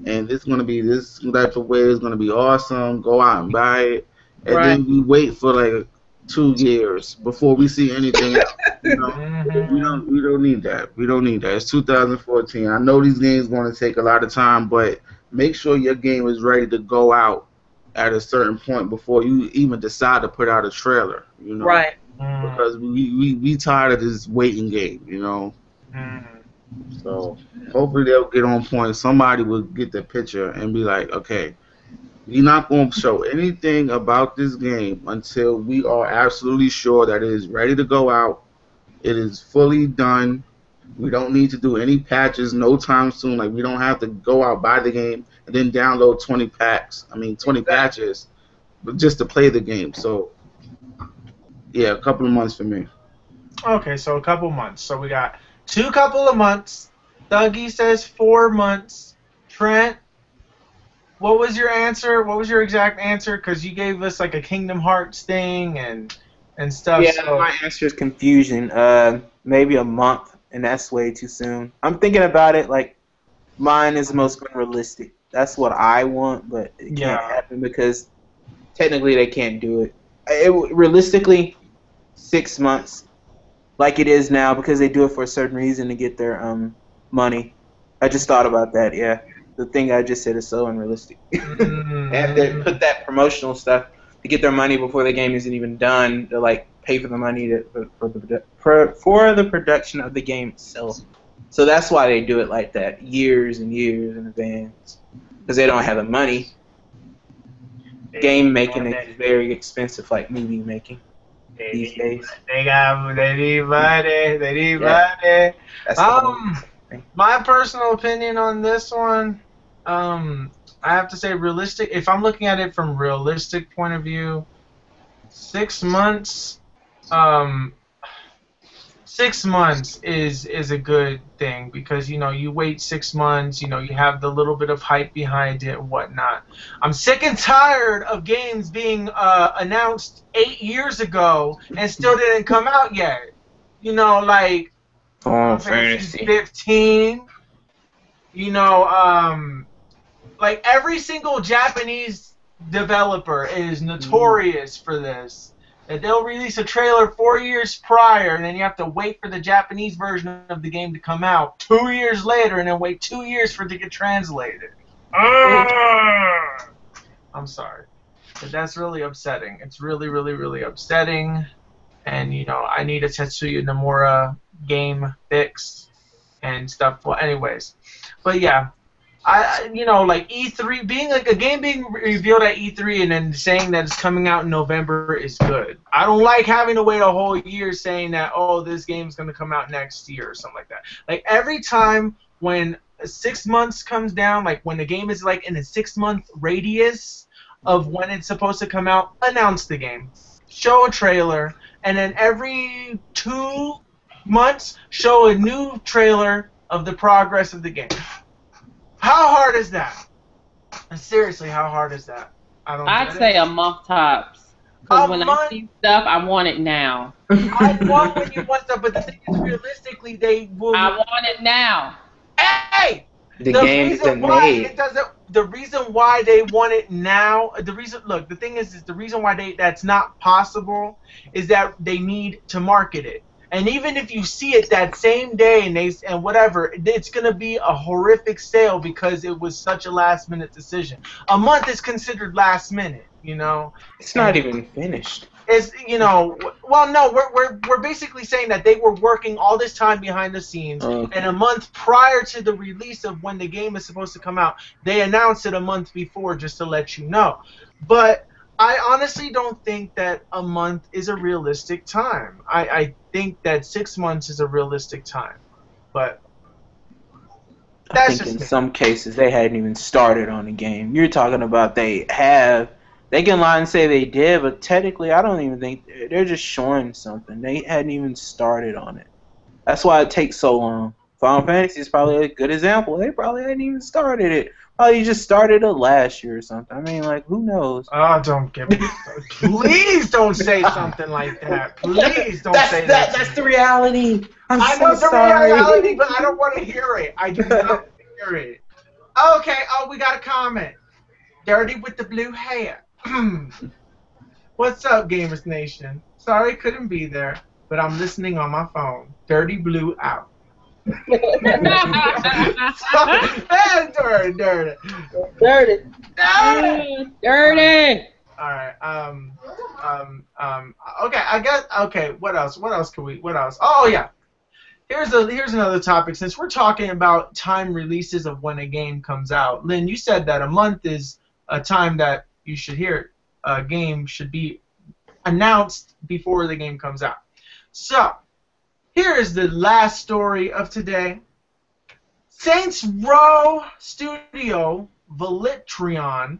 and this is gonna be this type of way. It's gonna be awesome. Go out and buy it, and then we wait for 2 years before we see anything else. We don't need that. We don't need that. It's 2014. I know these games going to take a lot of time, but make sure your game is ready to go out at a certain point before you even decide to put out a trailer. You know, Right. Because we tired of this waiting game. You know. So hopefully they'll get on point. Somebody will get the picture and be like, okay, we're not going to show anything about this game until we are absolutely sure that it is ready to go out. It is fully done. We don't need to do any patches no time soon. Like, we don't have to go out, buy the game, and then download 20 patches, but just to play the game. So, yeah, a couple of months for me. Okay, so a couple months. So we got couple of months. Dougie says 4 months. Trent, what was your answer? What was your exact answer? Because you gave us like a Kingdom Hearts thing and stuff. Yeah, so. my answer is confusion. Maybe a month, and that's way too soon. I'm thinking about it like mine is the most unrealistic. That's what I want, but it can't happen because technically they can't do it. Realistically, 6 months, like it is now, because they do it for a certain reason to get their money. I just thought about that. Yeah, the thing I just said is so unrealistic. They have to put that promotional stuff to get their money before the game isn't even done. To like pay for the money for the production of the game itself. So that's why they do it like that, years and years in advance, because they don't have the money. Game making is very expensive, like movie making these days. They need money. They need money. My personal opinion on this one, I have to say realistic. If I'm looking at it from realistic point of view, 6 months, 6 months is a good thing because you wait 6 months, you have the little bit of hype behind it and whatnot. I'm sick and tired of games being announced 8 years ago and still didn't come out yet. Like Final Fantasy 15. Like every single Japanese developer is notorious for this. That they'll release a trailer 4 years prior, and then you have to wait for the Japanese version of the game to come out 2 years later, and then wait 2 years for it to get translated. I'm sorry, but that's really upsetting. It's really, really, really upsetting. And I need a Tetsuya Nomura game fix and stuff. Well, anyways, but yeah. Like E3 being like a game being revealed at E3 and then saying that it's coming out in November is good. I don't like having to wait a whole year saying that this game's gonna come out next year or something like that. Like every time when 6 months comes down, like when the game is like in a 6 month radius of when it's supposed to come out, announce the game, show a trailer, and then every 2 months show a new trailer of the progress of the game. How hard is that? Seriously, how hard is that? I'd say a month tops. Because when I see stuff, I want it now. I want when you want stuff, but the thing is, realistically, they will. I want it now. Hey! The game isn't made. The reason why they want it now. The thing is the reason why that's not possible is that they need to market it. And even if you see it that same day and whatever, it's going to be a horrific sale because it was such a last-minute decision. A month is considered last-minute, It's not even finished. It's, well, no, we're basically saying that they were working all this time behind the scenes, and a month prior to the release of when the game is supposed to come out, they announced it a month before just to let you know. But I honestly don't think that a month is a realistic time. I think that 6 months is a realistic time, but I think in some cases they hadn't even started on the game. You're talking about they can lie and say they did, but technically I don't even think they're just showing something. They hadn't even started on it. That's why it takes so long. Final Fantasy is probably a good example. They probably hadn't even started it. Oh, you just started it last year or something. I mean, like, who knows? Oh, don't get me. Please don't say something like that. Please don't say that. That's the reality. I know the reality, but I don't want to hear it. I do not want to hear it. Okay, we got a comment. Dirty with the blue hair. What's up, Gamers Nation? Sorry couldn't be there, but I'm listening on my phone. Dirty Blue out. Dirty. All right. Okay. I guess. Okay. What else? What else? Oh yeah. Here's another topic. Since we're talking about time releases of when a game comes out, Lynn, you said that a month is a time that you should hear a game should be announced before the game comes out. So here is the last story of today. Saints Row Studio Volitrion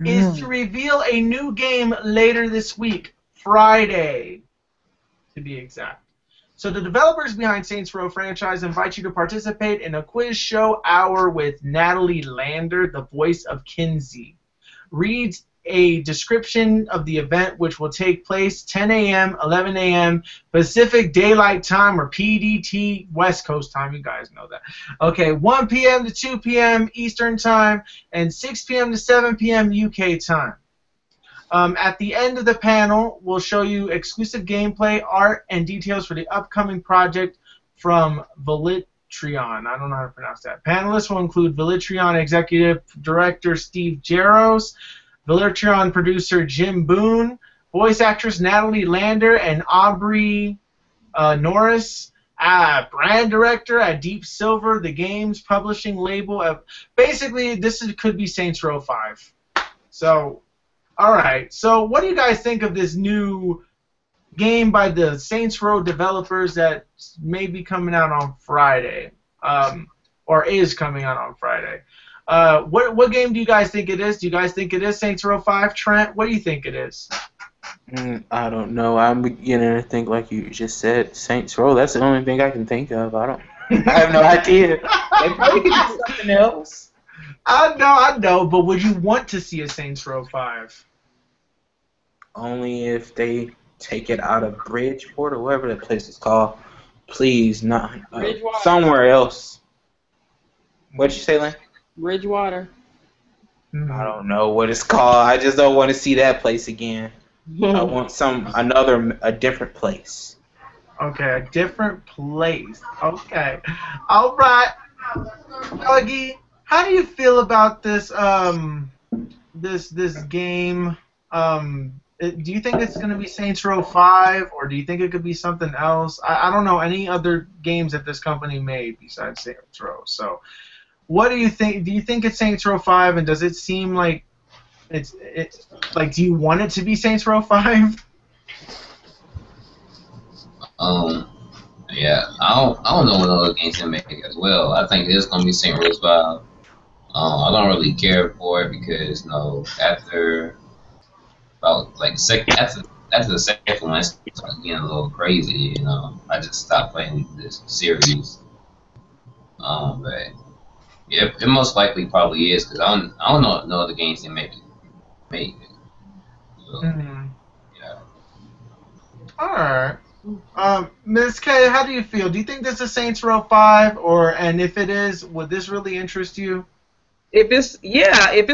is to reveal a new game later this week, Friday, to be exact. So the developers behind Saints Row franchise invite you to participate in a quiz show hour with Natalie Lander, the voice of Kinsey. Reads a description of the event, which will take place 10 a.m., 11 a.m. Pacific Daylight Time, or PDT West Coast Time. You guys know that. Okay, 1 p.m. to 2 p.m. Eastern Time, and 6 p.m. to 7 p.m. UK Time. At the end of the panel, we'll show you exclusive gameplay, art, and details for the upcoming project from Volitrion. I don't know how to pronounce that. Panelists will include Volitrion Executive Director Steve Jaros, Volitrion producer Jim Boone, voice actress Natalie Lander, and Aubrey Norris, brand director at Deep Silver, the game's publishing label. Basically, could be Saints Row 5. So, all right. So, what do you guys think of this new game by the Saints Row developers that may be coming out on Friday, or is coming out on Friday? What game do you guys think it is? Do you guys think it is Saints Row 5? Trent, what do you think it is? I don't know. I'm beginning to think like you just said, Saints Row. That's the only thing I can think of. I have no idea. They probably could do something else. I know, but would you want to see a Saints Row 5? Only if they take it out of Bridgeport or whatever that place is called. Please, not somewhere else. What'd you say, Lynn? Bridgewater. I don't know what it's called. I just don't want to see that place again. I want a different place. Okay, a different place. Okay. All right. Dougie, how do you feel about this this game? Do you think it's going to be Saints Row 5, or do you think it could be something else? I don't know any other games that this company made besides Saints Row. So, what do you think? Do you think it's Saints Row 5, and does it seem like it's like, do you want it to be Saints Row 5? Yeah, I don't know what other games they make as well. I think it is gonna be Saints Row 5. I don't really care for it because after the second one, it started getting a little crazy. I just stopped playing this series. But yeah, it most likely probably is because I don't know no other games they make it. So, yeah. All right. Ms. K, how do you feel? Do you think this is Saints Row 5, and if it is, would this really interest you? If it's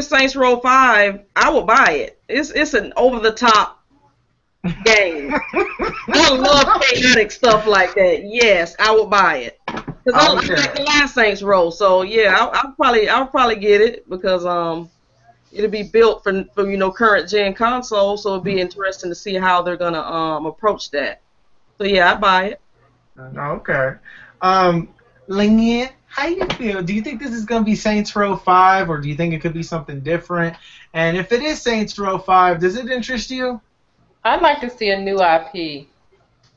Saints Row 5, I will buy it. It's an over-the-top game. I love chaotic stuff like that. Yes, I will buy it. Because I like the last Saints Row, so yeah, I'll probably get it because it'll be built for current gen consoles, so it'll be interesting to see how they're gonna approach that. So yeah, I buy it. Okay. Lingyan, how do you feel? Do you think this is gonna be Saints Row 5, or do you think it could be something different? And if it is Saints Row 5, does it interest you? I'd like to see a new IP.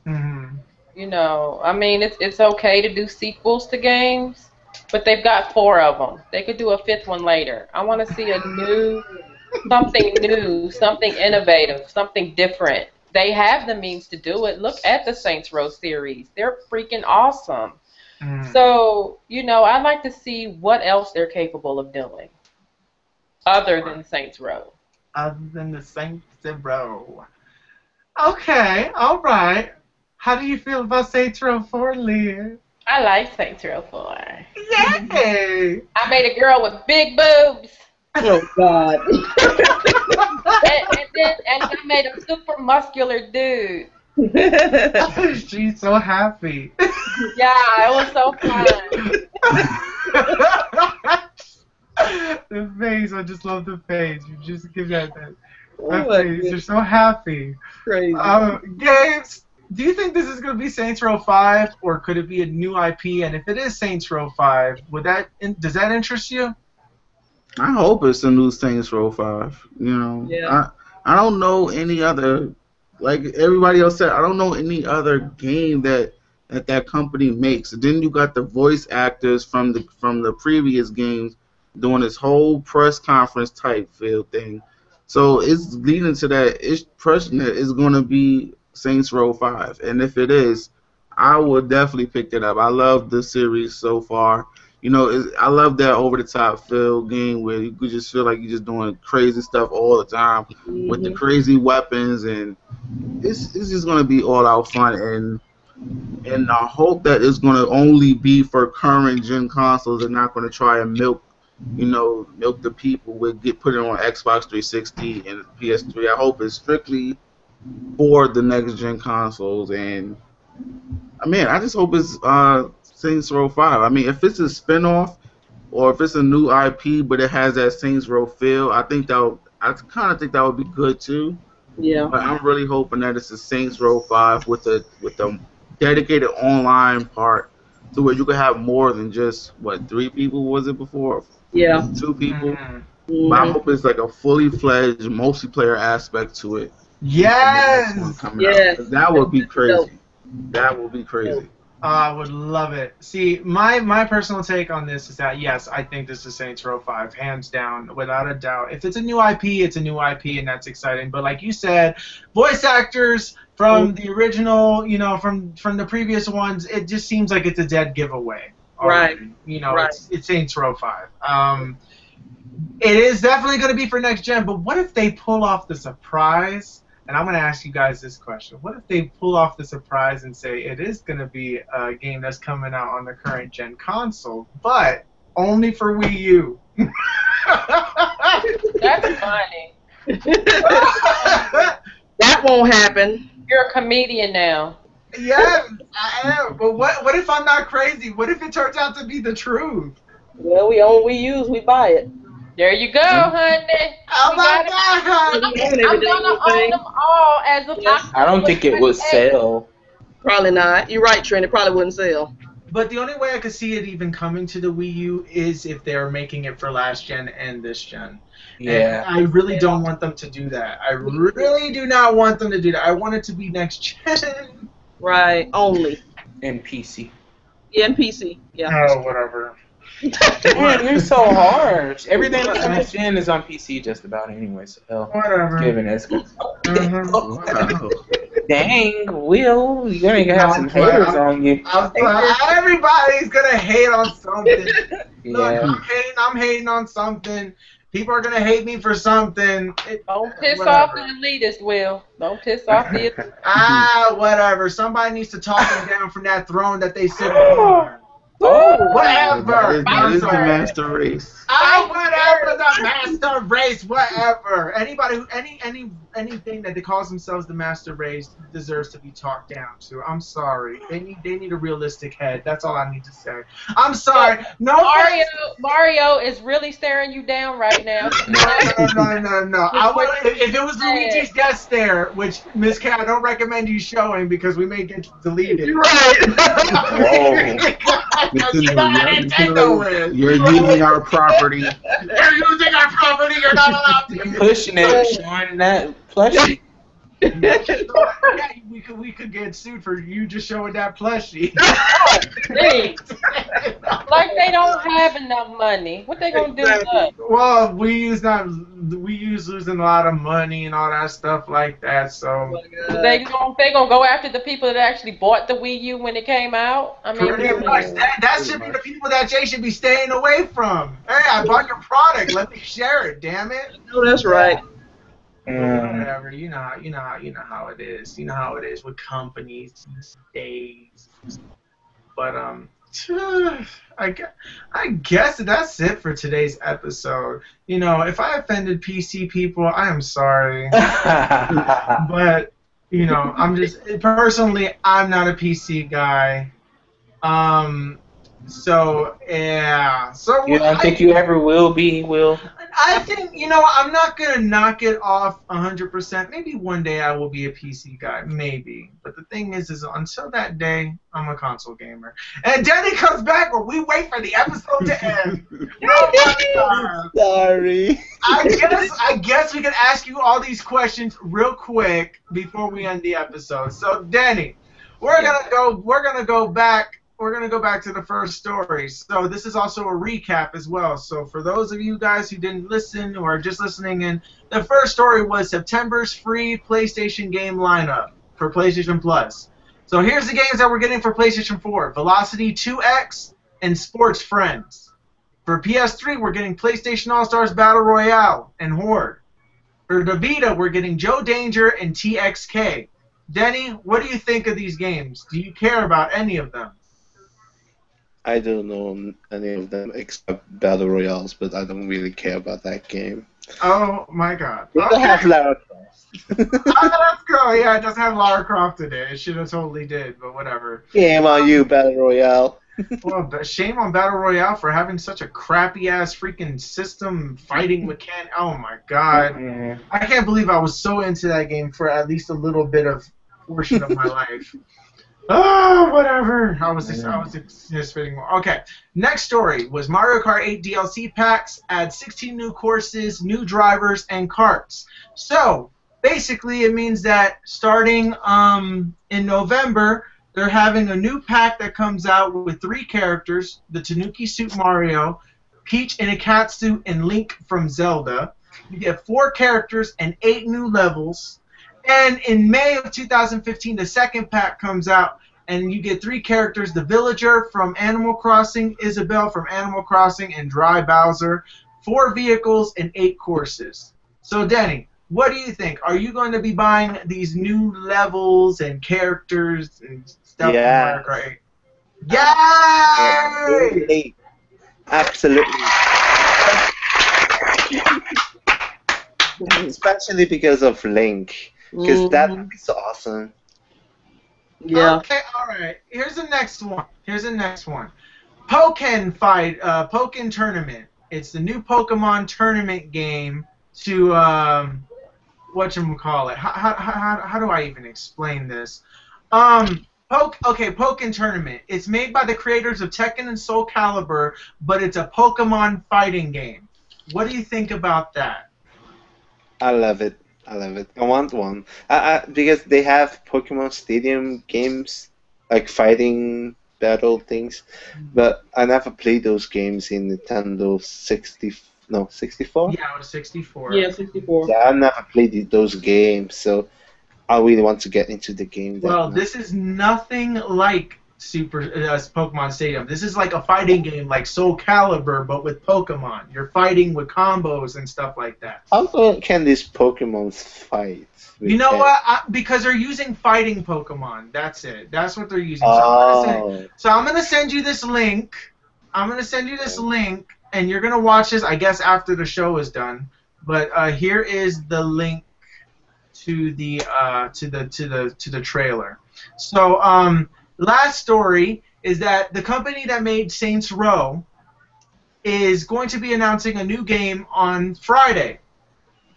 Mm-hmm. I mean, it's okay to do sequels to games, but they've got 4 of them. They could do a 5th one later. I want to see something new, something innovative, something different. They have the means to do it. Look at the Saints Row series. They're freaking awesome. So, I'd like to see what else they're capable of doing other than Saints Row. Other than the Saints Row. Okay, all right. How do you feel about Saints Row 4, Leah? I like Saints Row 4. Yay! I made a girl with big boobs. Oh, God. and I made a super muscular dude. She's so happy. Yeah, it was so fun. The face, I just love the face. You just give that Oh, face. You're so happy. crazy. Games, do you think this is going to be Saints Row 5, or could it be a new IP? And if it is Saints Row 5, does that interest you? I hope it's a new Saints Row 5. You know, Yeah. I don't know any other, like everybody else said, I don't know any other game that company makes. And then you got the voice actors from the previous games doing this whole press conference type feel thing. So it's leading to that impression that it's going to be Saints Row 5. And if it is, I would definitely pick it up. I love the series so far. You know, I love that over-the-top feel game where you could just feel like you're just doing crazy stuff all the time with the crazy weapons, and it's just going to be all-out fun. And I hope that it's going to only be for current-gen consoles and not going to try and milk the people with put it on Xbox 360 and PS3. I hope it's strictly for the next-gen consoles. And, I just hope it's Saints Row 5. I mean, if it's a spin-off or if it's a new IP but it has that Saints Row feel, I kind of think that would be good too. Yeah. But I'm really hoping that it's a Saints Row 5 with a dedicated online part to where you could have more than just 3 people was it before? Yeah. 2 people. Mm-hmm. But I hope it's like a fully fledged multiplayer aspect to it. Yes. Yes. That would be crazy. That would be crazy. I would love it. See, my personal take on this is that, yes, I think this is Saints Row 5, hands down, without a doubt. If it's a new IP, it's a new IP, and that's exciting. But like you said, voice actors from the original, from the previous ones, it just seems like it's a dead giveaway. Right. Right. It's Saints Row 5. It is definitely going to be for next gen, but what if they pull off the surprise? And I'm going to ask you guys this question. What if they pull off the surprise and say it is going to be a game that's coming out on the current gen console, but only for Wii U? That's funny. That won't happen. You're a comedian now. Yes, I am. But what if I'm not crazy? What if it turns out to be the truth? Well, we own Wii U's, we buy it. There you go, honey. Oh my God! I'm gonna own them all as a. I don't think it would sell. Probably not. You're right, Trent. It probably wouldn't sell. But the only way I could see it even coming to the Wii U is if they're making it for last gen and this gen. Yeah. And I really don't want them to do that. I really do not want them to do that. I want it to be next gen. Right. Only. And PC. Yeah, and PC. Yeah. Oh, whatever. Man, you're so harsh. Everything that's next gen is on PC just about anyway, so hell. Whatever. Given it's Wow. Dang, Will, you're gonna have some haters on you. Everybody's gonna hate on something. Look, Yeah. I'm hating on something. People are gonna hate me for something. Don't piss Whatever. off the elitists, Will. Don't piss off the elitists. Whatever. Somebody needs to talk them down from that throne that they sit on. Oh, Whatever. That is the master race. Whatever, the master race, whatever. Anybody who anything that they calls themselves the master race deserves to be talked down to. I'm sorry. They need a realistic head. That's all I need to say. I'm sorry. No, Mario is really staring you down right now. No. If it was Luigi's Death Stare, which Miss Cat, I don't recommend you showing because we may get deleted. You're right. Because you know how Nintendo is. You're using our property. You're using our property. You're not allowed to. pushing it, showing that plushie. Yeah, we could get sued for you just showing that plushie. Like they don't have enough money. What they gonna do with us? Well, we use losing a lot of money and all that stuff like that. So They gonna go after the people that actually bought the Wii U when it came out. I mean, pretty much that should be the people that Jay should be staying away from. Hey, I bought your product. Let me share it. Damn it. No, that's right. Whatever, you know how it is. You know how it is with companies these days. But I guess that's it for today's episode. You know, if I offended PC people, I am sorry. But You know, I'm just personally, I'm not a PC guy. So yeah. So You don't think you ever will be, Will? I think, I'm not gonna knock it off 100%. Maybe one day I will be a PC guy, maybe. But the thing is until that day, I'm a console gamer. And Danny comes back while we wait for the episode to end. Oh my God. Sorry. I guess we can ask you all these questions real quick before we end the episode. So Danny, we're gonna go back to the first story. So this is also a recap as well. So for those of you guys who didn't listen or are just listening in, the first story was September's free PlayStation game lineup for PlayStation Plus. So here's the games that we're getting for PlayStation 4. Velocity 2X and Sports Friends. For PS3, we're getting PlayStation All-Stars Battle Royale and Horde. For the Vita, we're getting Joe Danger and TXK. Denny, what do you think of these games? Do you care about any of them? I don't know any of them except Battle Royales, but I don't really care about that game. Oh my God. It doesn't have Lara Croft. Let's go. Yeah, it doesn't have Lara Croft today. It should have totally did, but whatever. Shame on you, Battle Royale. Well, shame on Battle Royale for having such a crappy-ass freaking system fighting mechanic. Oh my God. Yeah. I can't believe I was so into that game for at least a little bit of portion of my life. Oh, whatever. I was anticipating more. Okay. Next story was Mario Kart 8 DLC packs add 16 new courses, new drivers, and karts. So basically, it means that starting in November, they're having a new pack that comes out with 3 characters: the Tanuki Suit Mario, Peach in a cat suit, and Link from Zelda. You get 4 characters and 8 new levels. And in May of 2015, the second pack comes out, and you get 3 characters: the Villager from Animal Crossing, Isabelle from Animal Crossing, and Dry Bowser, 4 vehicles, and 8 courses. So, Denny, what do you think? Are you going to be buying these new levels and characters and stuff? Yeah. From Mario Kart 8? Yay! Absolutely. Especially because of Link. Because that would be so awesome. Yeah. Okay, alright. Here's the next one. Pokken Tournament. It's the new Pokemon tournament game to, whatchamacallit. How do I even explain this? Pokken Tournament. It's made by the creators of Tekken and Soul Calibur, but it's a Pokemon fighting game. What do you think about that? I love it. I want one. Because they have Pokemon Stadium games, like fighting battle things, but I never played those games in Nintendo 64? Yeah, it was 64. Yeah, 64. Yeah, I never played those games, so I really want to get into the game. Well, this is nothing like Pokemon Stadium. This is like a fighting game like Soul Calibur, but with Pokemon. You're fighting with combos and stuff like that. How can these Pokemon fight? You know what? Because they're using fighting Pokemon. That's it. That's what they're using. So I'm gonna send you this link. And you're gonna watch this, I guess, after the show is done. But here is the link to the trailer. So last story is that the company that made Saints Row is going to be announcing a new game on Friday.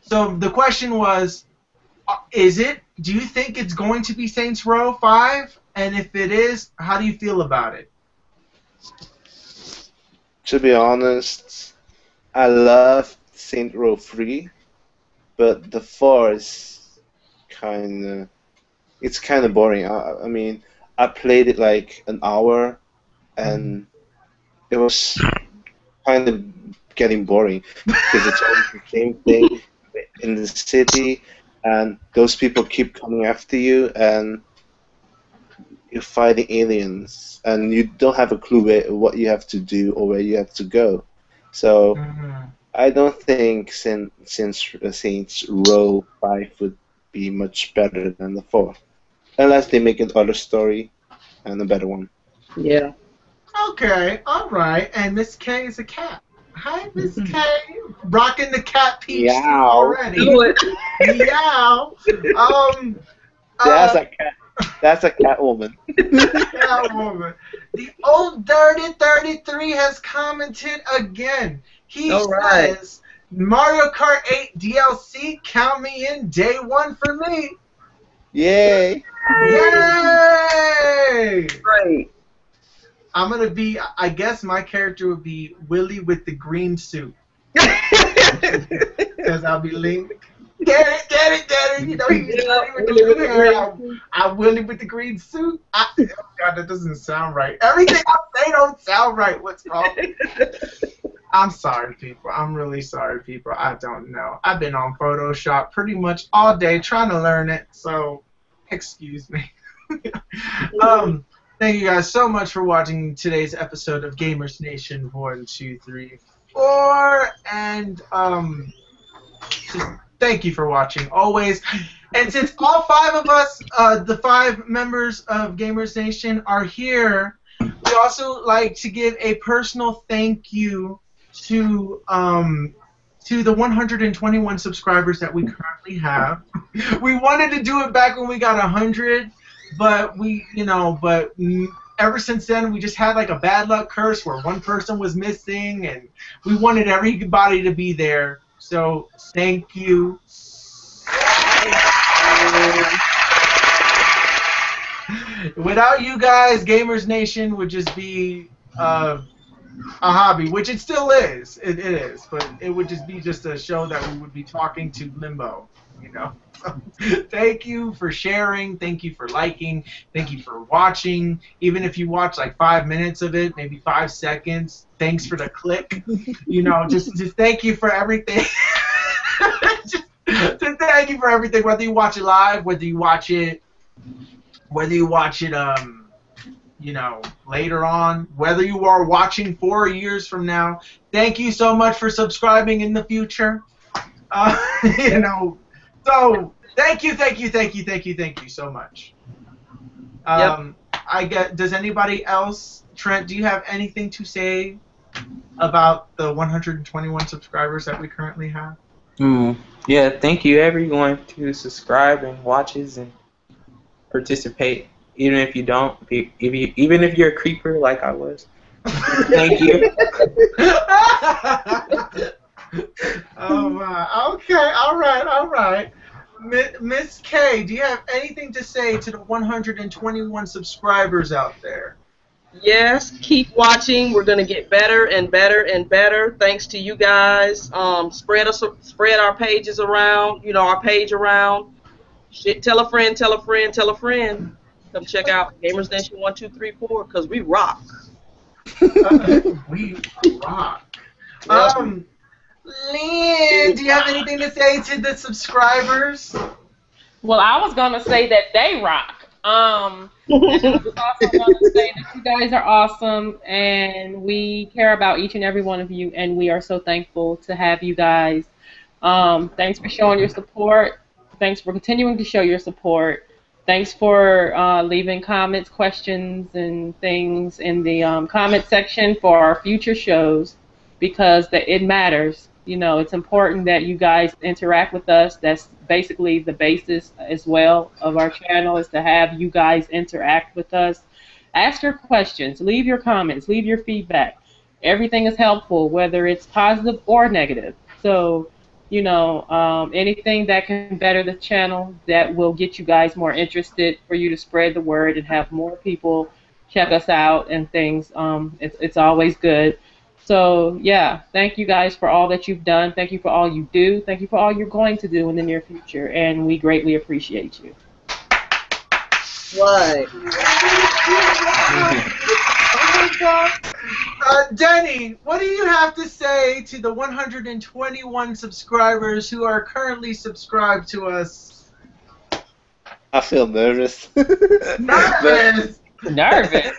So the question was, do you think it's going to be Saints Row 5? And if it is, how do you feel about it? To be honest, I love Saints Row 3, but the 4 is kind of boring. I mean, I played it like an hour, and it was kind of getting boring because it's always the same thing in the city, and those people keep coming after you, and you're fighting aliens, and you don't have a clue what you have to do or where you have to go. So I don't think Saints Row 5 would be much better than the 4. Unless they make another story and a better one. Yeah. Okay, alright. And Miss K is a cat. Hi, Miss K. Rocking the cat peach already. Do it. Meow. That's a cat woman. Catwoman. The old Dirty 33 has commented again. He says, Mario Kart 8 DLC, count me in, day one for me. Yay! Yay! Great. I'm gonna be, I guess my character would be Willy with the green suit. Because I'll be Link. Get it. You know, he's Willy with the green hair. I'm Willy with the green suit. Oh God, that doesn't sound right. Everything I say don't sound right. What's wrong? I'm sorry, people. I'm really sorry, people. I don't know. I've been on Photoshop pretty much all day trying to learn it, so excuse me. Thank you guys so much for watching today's episode of Gamers Nation 1, 2, 3, 4, and just thank you for watching always. And since all 5 of us, the 5 members of Gamers Nation, are here, we also like to give a personal thank you to the 121 subscribers that we currently have. We wanted to do it back when we got 100, but ever since then we just had like a bad luck curse where one person was missing, and we wanted everybody to be there. So thank you. Without you guys, Gamers Nation would just be a hobby, which it still is. It is, but it would just be a show that we would be talking to Limbo, you know. Thank you for sharing. Thank you for liking. Thank you for watching. Even if you watch like 5 minutes of it, maybe 5 seconds. Thanks for the click. You know, just thank you for everything. just thank you for everything. Whether you watch it live, whether you watch it you know, later on, whether you are watching 4 years from now, thank you so much for subscribing in the future. You know, so thank you so much. Does anybody else, Trent, do you have anything to say about the 121 subscribers that we currently have? Yeah, thank you everyone who subscribe and watches and participate. Even if you don't, even if you're a creeper like I was, thank you. Oh my. Okay. All right. Miss K, do you have anything to say to the 121 subscribers out there? Yes, keep watching. We're gonna get better and better and better. Thanks to you guys. Spread our pages around. You know, our page around. Tell a friend. Come check out Gamers Nation 1, 2, 3, 4 because we rock. We rock. Lynn, do you have anything to say to the subscribers? Well, I was gonna say that they rock. And I was also gonna say that you guys are awesome, and we care about each and every one of you, and we are so thankful to have you guys. Thanks for showing your support. Thanks for continuing to show your support. Thanks for leaving comments, questions, and things in the comment section for our future shows, because it matters. You know, it's important that you guys interact with us. That's basically the basis as well of our channel, is to have you guys interact with us. Ask your questions, leave your comments, leave your feedback. Everything is helpful, whether it's positive or negative. So, you know, anything that can better the channel, that will get you guys more interested, for you to spread the word and have more people check us out and things. It's always good. So, yeah, thank you guys for all that you've done. Thank you for all you do. Thank you for all you're going to do in the near future, and we greatly appreciate you. Right. Oh my God. Denny, what do you have to say to the 121 subscribers who are currently subscribed to us? I feel nervous. Nervous? Nervous?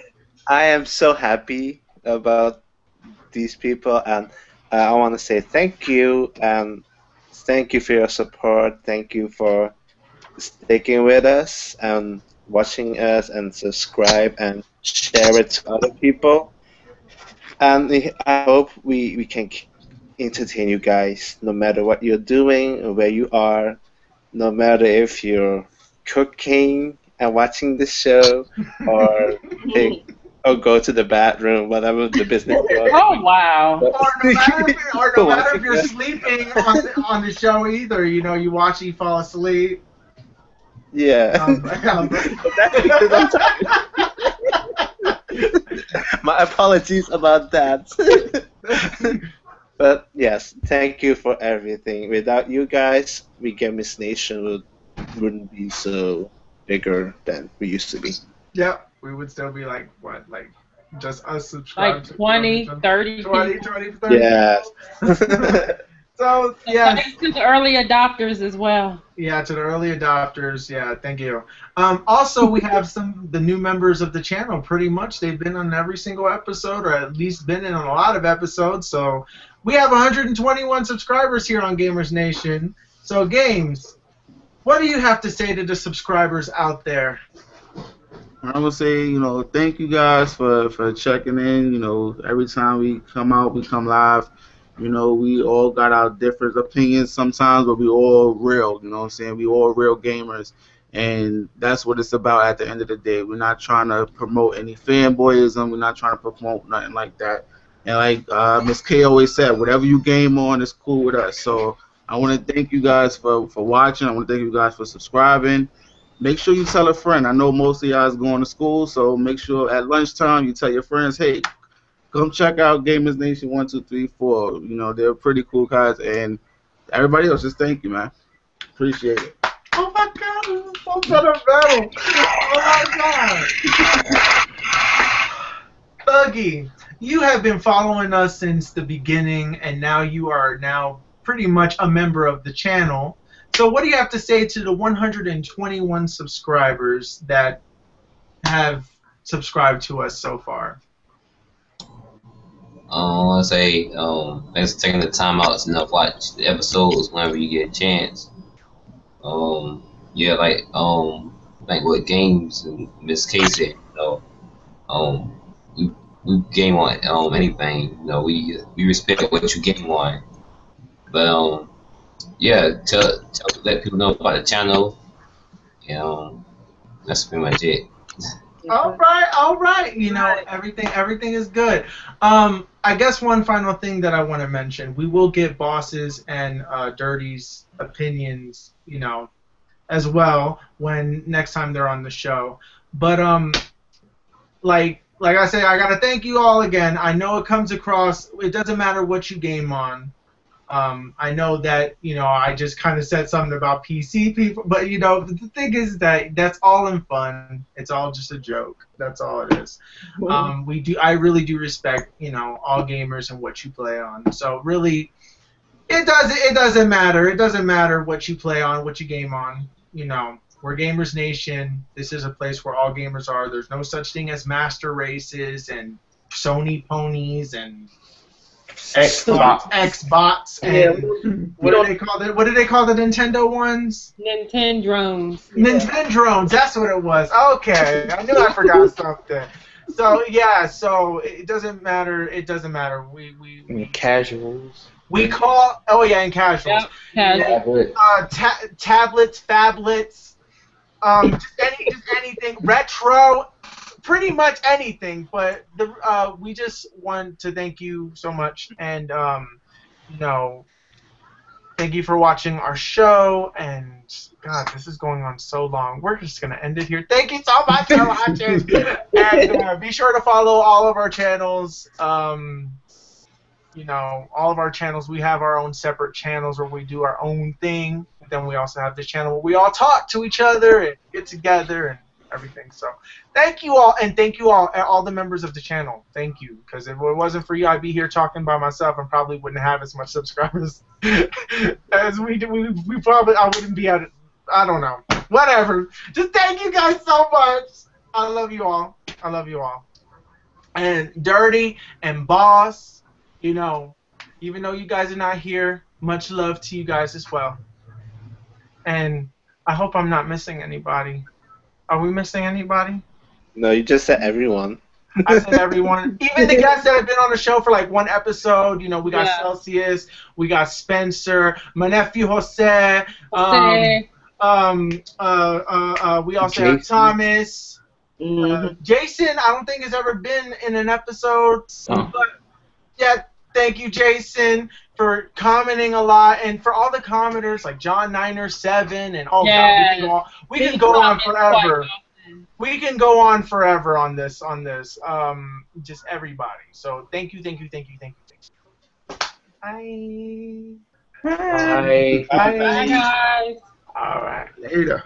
I am so happy about these people, and I want to say thank you, and thank you for your support. Thank you for sticking with us and watching us, and subscribe and share it to other people. And I hope we can entertain you guys, no matter what you're doing or where you are, no matter if you're cooking and watching the show, or go to the bathroom, whatever the business was. Oh wow! Or no matter if you're sleeping on the show either, you know, you watch, you fall asleep. Yeah. My apologies about that. But yes, thank you for everything. Without you guys, We Gamers Nation wouldn't be so bigger than we used to be. Yep, we would still be like, what, like just us subscribed. Like 20, 30 20, 30. Yes. So, yeah. Thanks to the early adopters as well. Yeah, to the early adopters. Yeah, thank you. Also, we have the new members of the channel. Pretty much, they've been on every single episode, or at least been in a lot of episodes. So, we have 121 subscribers here on Gamers Nation. So, Games, what do you have to say to the subscribers out there? I would say, you know, thank you guys for checking in. You know, every time we come out, we come live. You know, we all got our different opinions sometimes, but we all real, you know what I'm saying? We all real gamers, and that's what it's about at the end of the day. We're not trying to promote any fanboyism. We're not trying to promote nothing like that. And like Miss K always said, whatever you game on is cool with us. So I want to thank you guys for watching. I want to thank you guys for subscribing. Make sure you tell a friend. I know most of y'all is going to school, so make sure at lunchtime you tell your friends, hey, come check out Gamers Nation 1, 2, 3, 4. You know, they're pretty cool guys, and everybody else, just thank you, man. Appreciate it. Oh my God, this is so sentimental. Oh my God. Thuggy, you have been following us since the beginning, and now you are pretty much a member of the channel. So what do you have to say to the 121 subscribers that have subscribed to us so far? I want to say thanks for taking the time out to watch the episodes whenever you get a chance. Yeah, like what Games and Miss K said, you know, we game on anything. You know, we respect what you game on. But yeah, let people know about the channel. You know, that's pretty much it. All right. You know, everything is good. I guess one final thing that I want to mention, we will get Boss's and Dirty's opinions, you know, as well when next time they're on the show. But like I said, I gotta thank you all again. I know it comes across. It doesn't matter what you game on. I know that, you know, I just kind of said something about PC people, but, you know, the thing is that that's all in fun. It's all just a joke. That's all it is. I really do respect, you know, all gamers and what you play on. So really, it doesn't matter. It doesn't matter what you play on, what you game on. You know, we're Gamers Nation. This is a place where all gamers are. There's no such thing as master races and Sony ponies and Xbox and what do they call it? What do they call the Nintendo ones? Nintendrones. Nintendrones. That's what it was. Okay, I knew I forgot something. So yeah, so it doesn't matter. It doesn't matter. We casuals. We call and casuals. Yep, casual. Tablets, phablets, just anything retro. Pretty much anything, but we just want to thank you so much, and you know, thank you for watching our show. And God, this is going on so long. We're just gonna end it here. Thank you so much for watching, and be sure to follow all of our channels. You know, all of our channels. We have our own separate channels where we do our own thing. Then we also have this channel where we all talk to each other and get together and everything. So thank you all, and thank you all the members of the channel. Thank you, because if it wasn't for you, I'd be here talking by myself and probably wouldn't have as much subscribers as we do. We probably, I wouldn't be at it. I don't know. Whatever. Just thank you guys so much. I love you all. I love you all. And Dirty and Boss, you know, even though you guys are not here, much love to you guys as well. And I hope I'm not missing anybody. Are we missing anybody? No, you just said everyone. I said everyone. Even the guys that have been on the show for like one episode. You know, we got Celsius, we got Spencer, my nephew Jose, We also have Thomas. Mm-hmm. Jason, I don't think has ever been in an episode, but yeah, thank you, Jason, for commenting a lot, and for all the commenters like John Niner 7 and God, we can go on forever. We can go on forever on this. Just everybody. So thank you. Bye. Bye. Bye, guys. All right. Later.